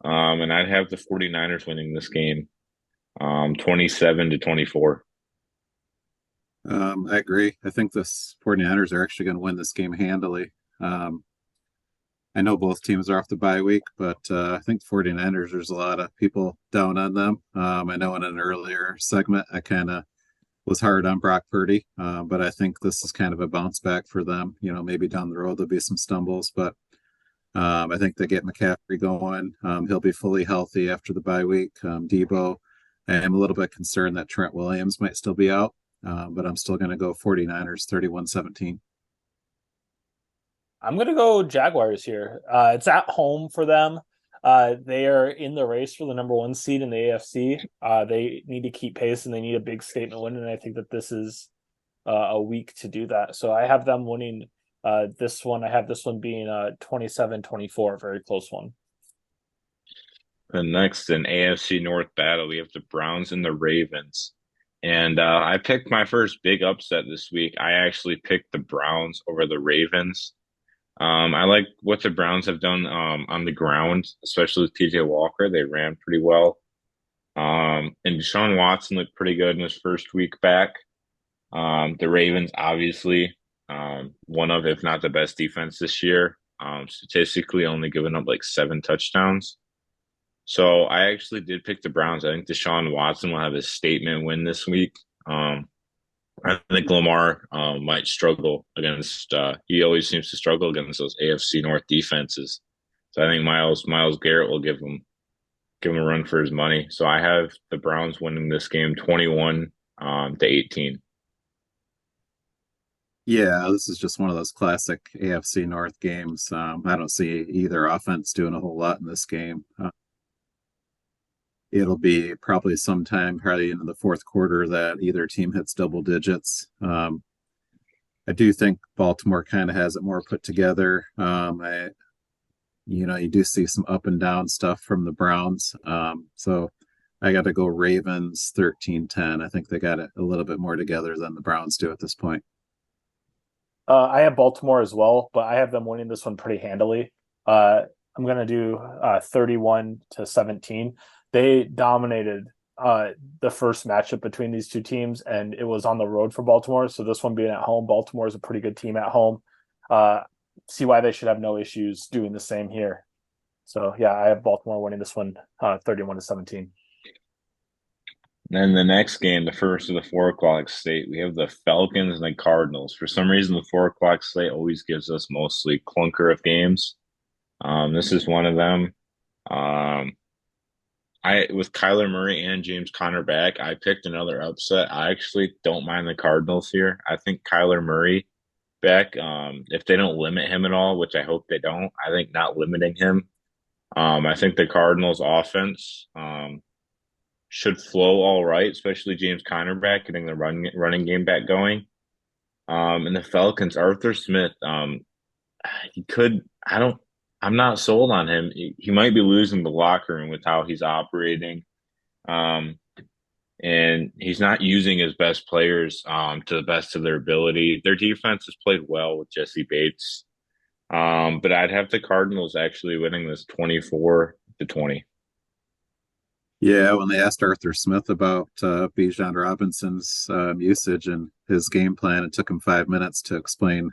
And I'd have the 49ers winning this game 27-24. I agree. I think the 49ers are actually going to win this game handily. I know both teams are off the bye week, but I think 49ers, there's a lot of people down on them. I know in an earlier segment, I kind of was hard on Brock Purdy, but I think this is kind of a bounce back for them. Maybe down the road there'll be some stumbles, but I think they get McCaffrey going. He'll be fully healthy after the bye week. Debo, I am a little bit concerned that Trent Williams might still be out, but I'm still going to go 49ers 31-17. I'm going to go Jaguars here. It's at home for them. They are in the race for the number 1 seed in the AFC. They need to keep pace and they need a big statement win. And I think that this is a week to do that. So I have them winning this one. I have this one being 27-24, very close one. And next, in AFC North battle, we have the Browns and the Ravens. And I picked my first big upset this week. I actually picked the Browns over the Ravens. I like what the Browns have done on the ground, especially with PJ Walker. They ran pretty well. And Deshaun Watson looked pretty good in his first week back. The Ravens, obviously, one of, if not the best defense this year, statistically only given up like 7 touchdowns. So I actually did pick the Browns. I think Deshaun Watson will have his statement win this week. I think Lamar might struggle against. He always seems to struggle against those AFC North defenses. So I think Myles Garrett will give him a run for his money. So I have the Browns winning this game 21-18. Yeah, this is just one of those classic AFC North games. I don't see either offense doing a whole lot in this game. It'll be probably sometime probably into the fourth quarter that either team hits double digits. I do think Baltimore kind of has it more put together. You do see some up and down stuff from the Browns. So I got to go Ravens 13-10. I think they got it a little bit more together than the Browns do at this point. I have Baltimore as well, but I have them winning this one pretty handily. I'm going to do 31-17. They dominated the first matchup between these two teams, and it was on the road for Baltimore. So this one being at home, Baltimore is a pretty good team at home. See why they should have no issues doing the same here. So, yeah, I have Baltimore winning this one 31-17. Then the next game, the first of the 4 o'clock slate, we have the Falcons and the Cardinals. For some reason, the 4 o'clock slate always gives us mostly clunker of games. This is one of them. With Kyler Murray and James Conner back, I picked another upset. I actually don't mind the Cardinals here. I think Kyler Murray back, if they don't limit him at all, which I hope they don't, I think not limiting him. I think the Cardinals offense should flow all right, especially James Conner back, getting the running game back going. And the Falcons, Arthur Smith, I'm not sold on him. He might be losing the locker room with how he's operating. And he's not using his best players to the best of their ability. Their defense has played well with Jesse Bates. But I'd have the Cardinals actually winning this 24-20. Yeah, when they asked Arthur Smith about Bijan Robinson's usage and his game plan, it took him 5 minutes to explain,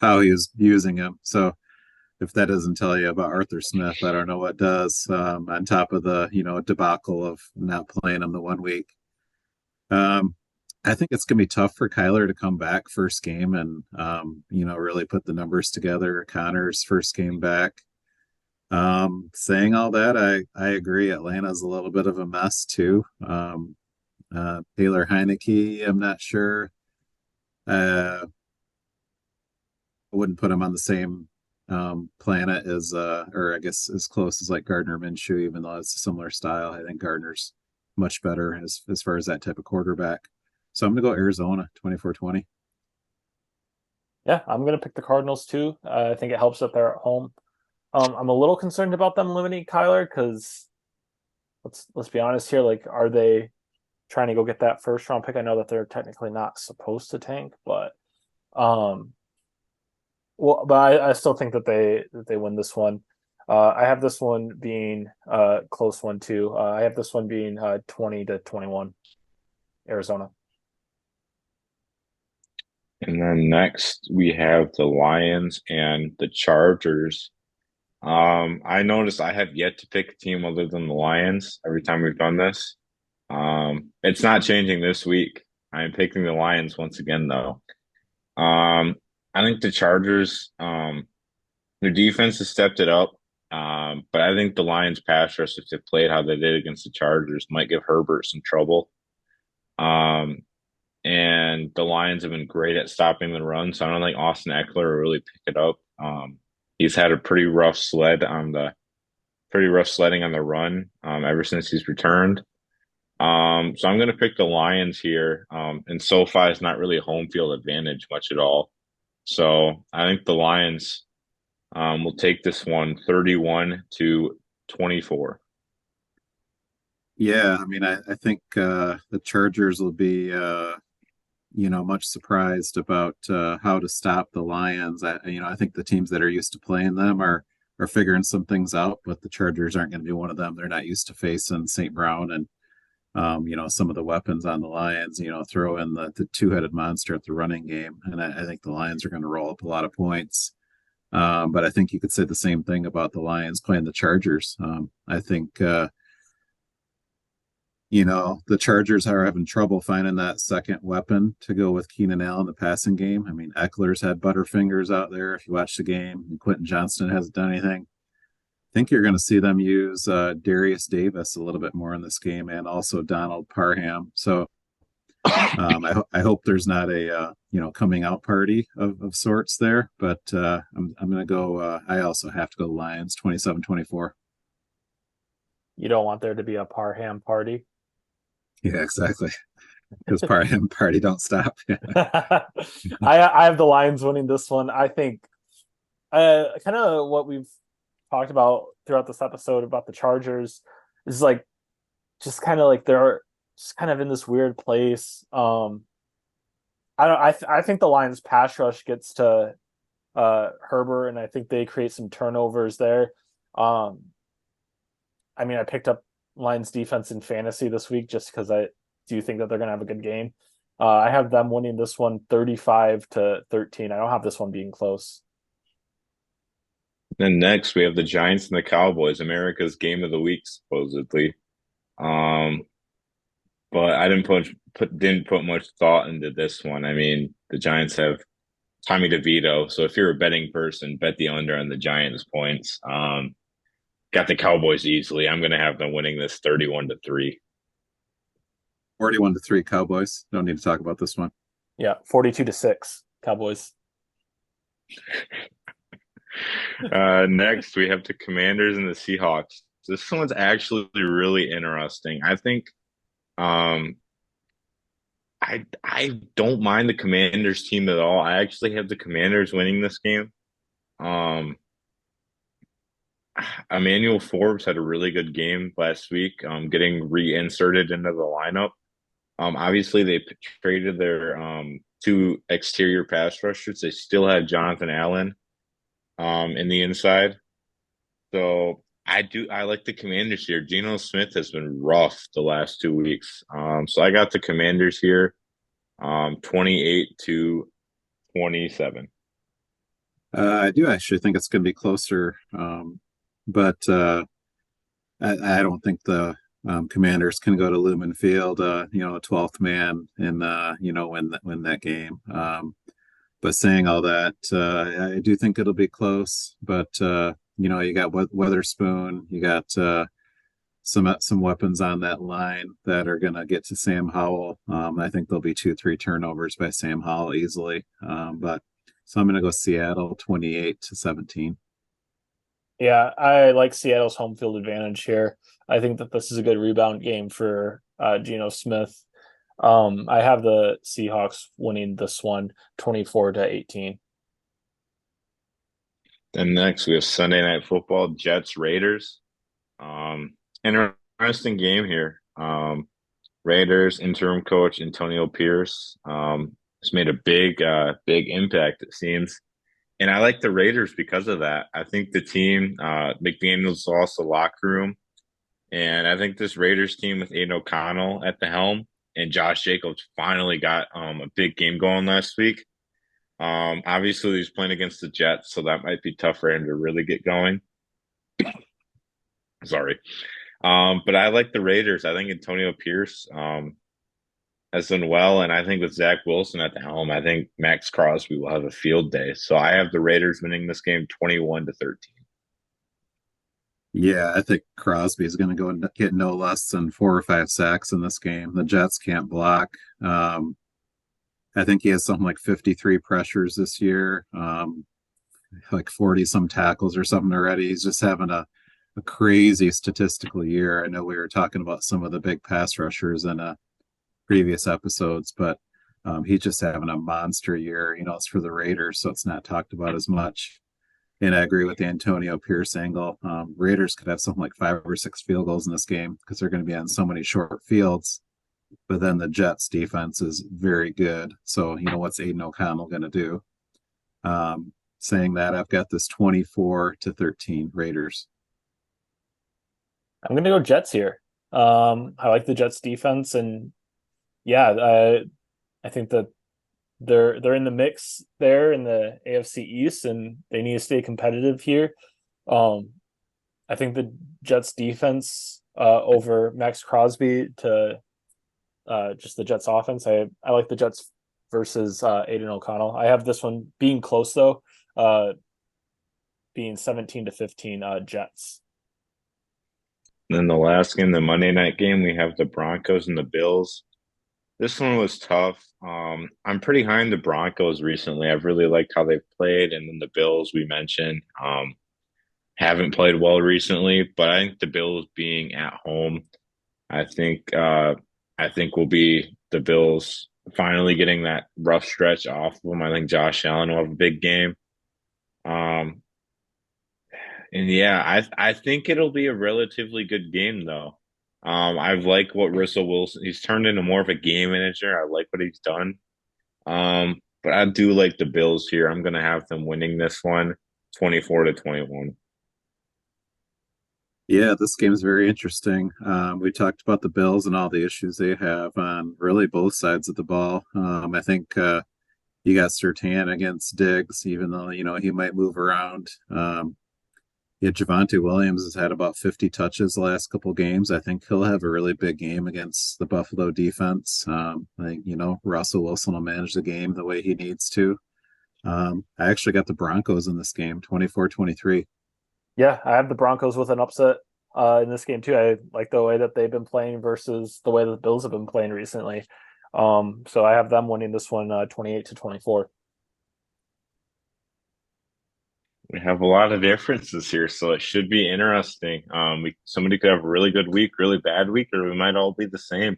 how he was using him. So if that doesn't tell you about Arthur Smith, I don't know what does. On top of the, debacle of not playing him the 1 week. I think it's going to be tough for Kyler to come back first game and, really put the numbers together. Connor's first game back. Saying all that, I agree. Atlanta's a little bit of a mess too. Taylor Heineke, I'm not sure. I wouldn't put him on the same planet as, or I guess as close as like Gardner Minshew, even though it's a similar style. I think Gardner's much better as far as that type of quarterback. So I'm gonna go Arizona 24-20. Yeah, I'm gonna pick the Cardinals too. I think it helps that they're at home. I'm a little concerned about them limiting Kyler because let's be honest here. Like, are they trying to go get that first round pick? I know that they're technically not supposed to tank, but um, well, but I still think that they win this one. I have this one being a close one too. I have this one being 20-21, Arizona. And then next we have the Lions and the Chargers. I noticed I have yet to pick a team other than the Lions every time we've done this. It's not changing this week. I'm picking the Lions once again, though. I think the Chargers, their defense has stepped it up. But I think the Lions pass rush, if they played how they did against the Chargers, might give Herbert some trouble. Um, and the Lions have been great at stopping the run, so I don't think Austin Eckler will really pick it up. He's had a pretty rough sledding on the run ever since he's returned. So I'm going to pick the Lions here. And SoFi is not really a home field advantage much at all. So I think the Lions will take this one 31-24. Yeah, I mean, I think the Chargers will be, much surprised about how to stop the Lions. I think the teams that are used to playing them are figuring some things out, but the Chargers aren't going to be one of them. They're not used to facing St. Brown and some of the weapons on the Lions. Throw in the two-headed monster at the running game, and I think the Lions are going to roll up a lot of points. But I think you could say the same thing about the Lions playing the Chargers. I think the Chargers are having trouble finding that second weapon to go with Keenan Allen, the passing game. I mean, Eckler's had butterfingers out there if you watch the game, and Quentin Johnston hasn't done anything. I think you're going to see them use Darius Davis a little bit more in this game, and also Donald Parham. So I hope there's not a coming out party of sorts there, but I'm going to go. I also have to go Lions 27-24. You don't want there to be a Parham party. Yeah, exactly. Because Parham party don't stop. I have the Lions winning this one. I think kind of what we've talked about throughout this episode about the Chargers is like just kind of like they're just kind of in this weird place. I think the Lions pass rush gets to Herbert, and I think they create some turnovers there. I mean, I picked up Lions defense in fantasy this week just because I do think that they're going to have a good game. I have them winning this one 35-13. I don't have this one being close. Then next we have the Giants and the Cowboys, America's game of the week, supposedly. Um, but I didn't put much thought into this one. I mean, the Giants have Tommy DeVito, so if you're a betting person, bet the under on the Giants points. Got the Cowboys easily. I'm going to have them winning this 31-3. 41-3 Cowboys. Don't need to talk about this one. Yeah, 42-6 Cowboys. Next, we have the Commanders and the Seahawks. This one's actually really interesting. I think I don't mind the Commanders team at all. I actually have the Commanders winning this game. Emmanuel Forbes had a really good game last week, getting reinserted into the lineup. Obviously, they traded their two exterior pass rushers. They still have Jonathan Allen in the inside. So I like the Commanders here. Geno Smith has been rough the last 2 weeks. So I got the Commanders here, 28-27. I do actually think it's going to be closer, but I don't think the Commanders can go to Lumen Field, a 12th man, and win that game. But saying all that, I do think it'll be close. But you got Weatherspoon, you got some weapons on that line that are going to get to Sam Howell. I think there'll be 2-3 turnovers by Sam Howell easily. But so I'm going to go Seattle 28-17. Yeah, I like Seattle's home field advantage here. I think that this is a good rebound game for Geno Smith. I have the Seahawks winning this one 24-18. Then next we have Sunday Night Football, Jets Raiders. Interesting game here. Raiders interim coach Antonio Pierce has made a big impact, it seems. And I like the Raiders because of that. I think the team, McDaniels lost the locker room. And I think this Raiders team with Aiden O'Connell at the helm and Josh Jacobs finally got a big game going last week. Obviously, he's playing against the Jets, so that might be tough for him to really get going. Sorry. But I like the Raiders. I think Antonio Pierce has done well. And I think with Zach Wilson at the helm, I think Max Crosby will have a field day. So I have the Raiders winning this game 21-13. Yeah, I think Crosby is going to go and get no less than 4 or 5 sacks in this game. The Jets can't block. I think he has something like 53 pressures this year, like 40 some tackles or something already. He's just having a crazy statistical year. I know we were talking about some of the big pass rushers in previous episodes, but he's just having a monster year. It's for the Raiders, so it's not talked about as much. And I agree with the Antonio Pierce angle. Raiders could have something like 5 or 6 field goals in this game because they're going to be on so many short fields. But then the Jets defense is very good. So, what's Aiden O'Connell going to do? Saying that, I've got this 24-13 Raiders. I'm going to go Jets here. I like the Jets defense, and yeah, I think that they're in the mix there in the AFC East, and they need to stay competitive here. I think the Jets defense over Max Crosby to just the Jets offense. I like the Jets versus Aiden O'Connell. I have this one being close though, being 17-15 Jets. And then the last game, the Monday night game, we have the Broncos and the Bills. This one was tough. I'm pretty high on the Broncos recently. I've really liked how they've played. And then the Bills we mentioned haven't played well recently, but I think the Bills being at home, I think will be the Bills finally getting that rough stretch off of them. I think Josh Allen will have a big game. And yeah, I think it'll be a relatively good game though. I've liked what Russell Wilson, he's turned into more of a game manager. I like what he's done. But I do like the Bills here. I'm gonna have them winning this one 24-21. Yeah, this game is very interesting. We talked about the Bills and all the issues they have on really both sides of the ball. I think you got Surtain against Diggs, even though, he might move around. Yeah, Javonte Williams has had about 50 touches the last couple games. I think he'll have a really big game against the Buffalo defense. I think, Russell Wilson will manage the game the way he needs to. I actually got the Broncos in this game, 24-23. Yeah, I have the Broncos with an upset in this game too. I like the way that they've been playing versus the way that the Bills have been playing recently. So I have them winning this one 28-24. We have a lot of differences here, so it should be interesting. Somebody could have a really good week, really bad week, or we might all be the same.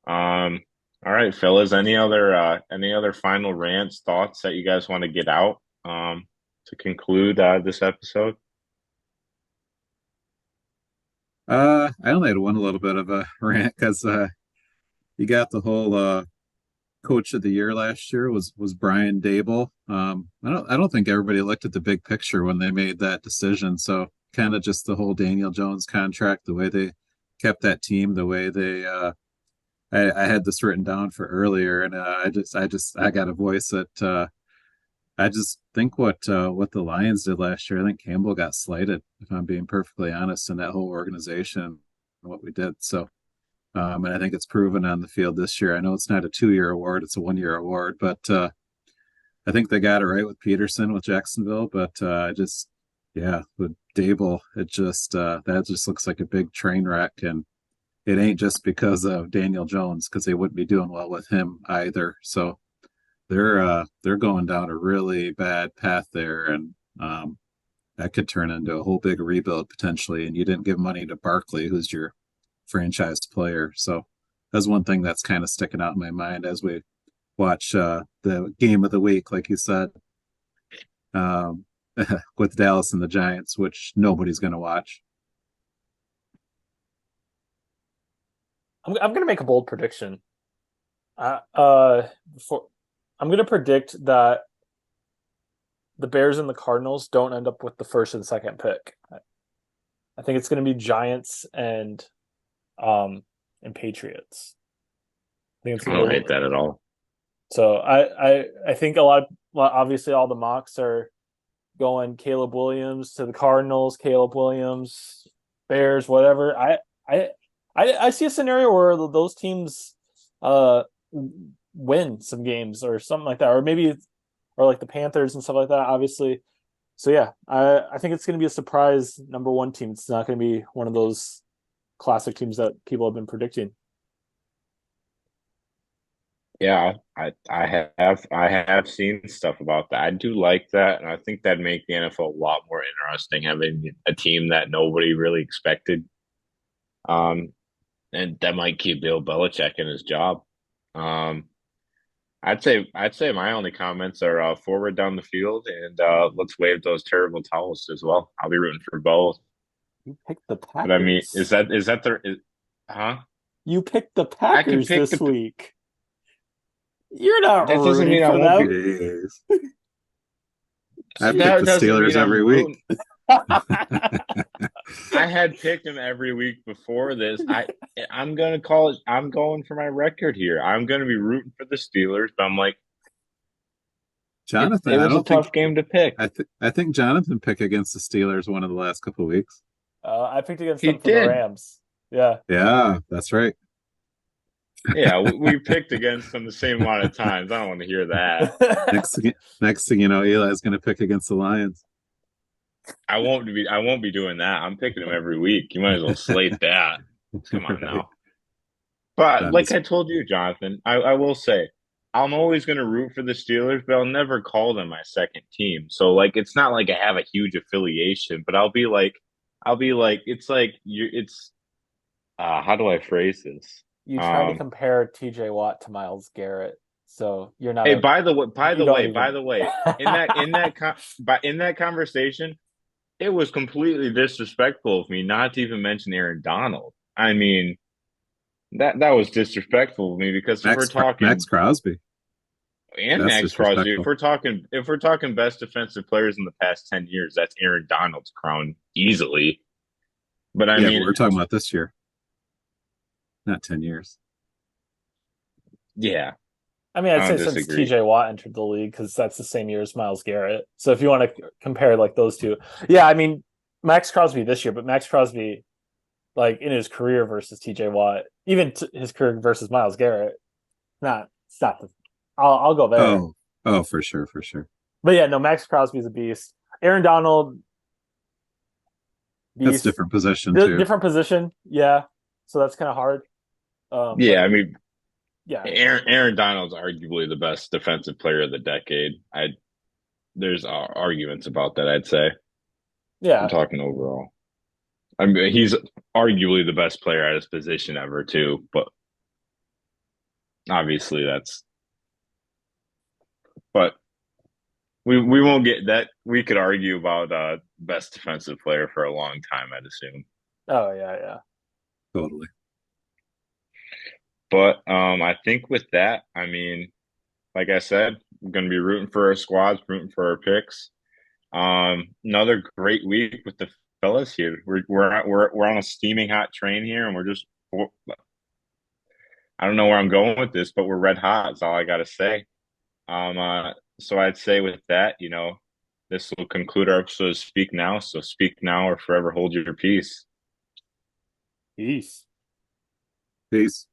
All right, fellas. Any other final rants, thoughts that you guys want to get out to conclude this episode? I only had one little bit of a rant because you got the whole coach of the year last year was Brian Dable. I don't think everybody looked at the big picture when they made that decision. So kind of just the whole Daniel Jones contract, the way they kept that team, the way they I had this written down for earlier, and I got to voice it. I just think what the Lions did last year. I think Campbell got slighted, if I'm being perfectly honest, in that whole organization. what we did. So, and I think it's proven on the field this year. I know it's not a 2-year award; it's a 1-year award, but I think they got it right with Peterson with Jacksonville. But yeah, with Dable, that just looks like a big train wreck, and it ain't just because of Daniel Jones, because they wouldn't be doing well with him either. So they're going down a really bad path there, and that could turn into a whole big rebuild potentially. And you didn't give money to Barkley, who's your franchise player. So that's one thing that's kind of sticking out in my mind as we watch the game of the week, like you said, um, with Dallas and the Giants, which nobody's going to watch. I'm gonna make a bold prediction. Before I'm gonna predict that the Bears and the Cardinals don't end up with the first and second pick. I think it's gonna be Giants and Patriots. I think it's I gonna don't be hate that at all. so. I think a lot. Well, obviously, all the mocks are going Caleb Williams to the Cardinals, Caleb Williams, Bears, whatever. I I see a scenario where those teams uh win some games or something like that, or maybe or like the Panthers and stuff like that. Obviously, so yeah, I think it's going to be a surprise number one team. It's not going to be one of those classic teams that people have been predicting. Yeah, I have seen stuff about that. I do like that, and I think that'd make the NFL a lot more interesting having a team that nobody really expected. Um, and that might keep Bill Belichick in his job. Um, I'd say my only comments are forward down the field and let's wave those terrible towels as well. I'll be rooting for both. You picked the But I mean, is Packers. that huh? You picked the I can Packers pick this the. week. You're not That doesn't rooting mean I for won't be. them. Jeez. I picked That the doesn't mean Steelers I'm every week. rooting. I had picked them every week before this. I'm gonna call it. I'm going for my record here. I'm gonna be rooting for the Steelers, but I'm like, Jonathan, it I was a don't think tough game to pick. I think Jonathan picked against the Steelers one of the last couple of weeks. I picked against He them for the did. Rams. Yeah. Yeah, that's right. Yeah, we picked against them the same amount of times. I don't want to hear that. Next thing you know, Eli's going to pick against the Lions. I won't be doing that. I'm picking them every week. You might as well slate that. Come on Right. now. But Done. like I told you, Jonathan, I will say I'm always going to root for the Steelers, but I'll never call them my second team. So like it's not like I have a huge affiliation, but I'll be like it's like it's how do I phrase this? You tried to Um compare TJ Watt to Miles Garrett, so you're not hey, a by the way, by you the don't way, even by the way, in that conversation, it was completely disrespectful of me not to even mention Aaron Donald. I mean, that was disrespectful of me because if we're Max talking Crosby. and That's Max Crosby, if disrespectful. we're talking best defensive players in the past 10 years, that's Aaron Donald's crown easily. But I Yeah, but mean, we're talking about this year, not 10 years. yeah, I mean, I'd I don't say since disagree. TJ Watt entered the league, because that's the same year as Miles Garrett. So if you want to compare like those two, yeah, I mean, Max Crosby this year, but Max Crosby like in his career versus TJ Watt, even his career versus Miles Garrett, it's not the. I'll go there. Oh, for sure, for sure. But yeah, no, Max Crosby's a beast. Aaron Donald, That's beast. different position too. Different position, yeah. So that's kind of hard. Yeah, But I mean, yeah, Aaron Donald's arguably the best defensive player of the decade. There's arguments about that, I'd say. I'm yeah. talking overall. I mean, he's arguably the best player at his position ever, too. But obviously, but we won't get that. We could argue about best defensive player for a long time, I'd assume. Oh yeah, yeah. Totally. But I think with that, I mean, like I said, I'm going to be rooting for our squads, rooting for our picks. Another great week with the fellas here. We're on a steaming hot train here, and I don't know where I'm going with this, but we're red hot. That's all I got to say. So I'd say with that, this will conclude our episode of Speak Now. So speak now or forever hold your peace. Peace. Peace.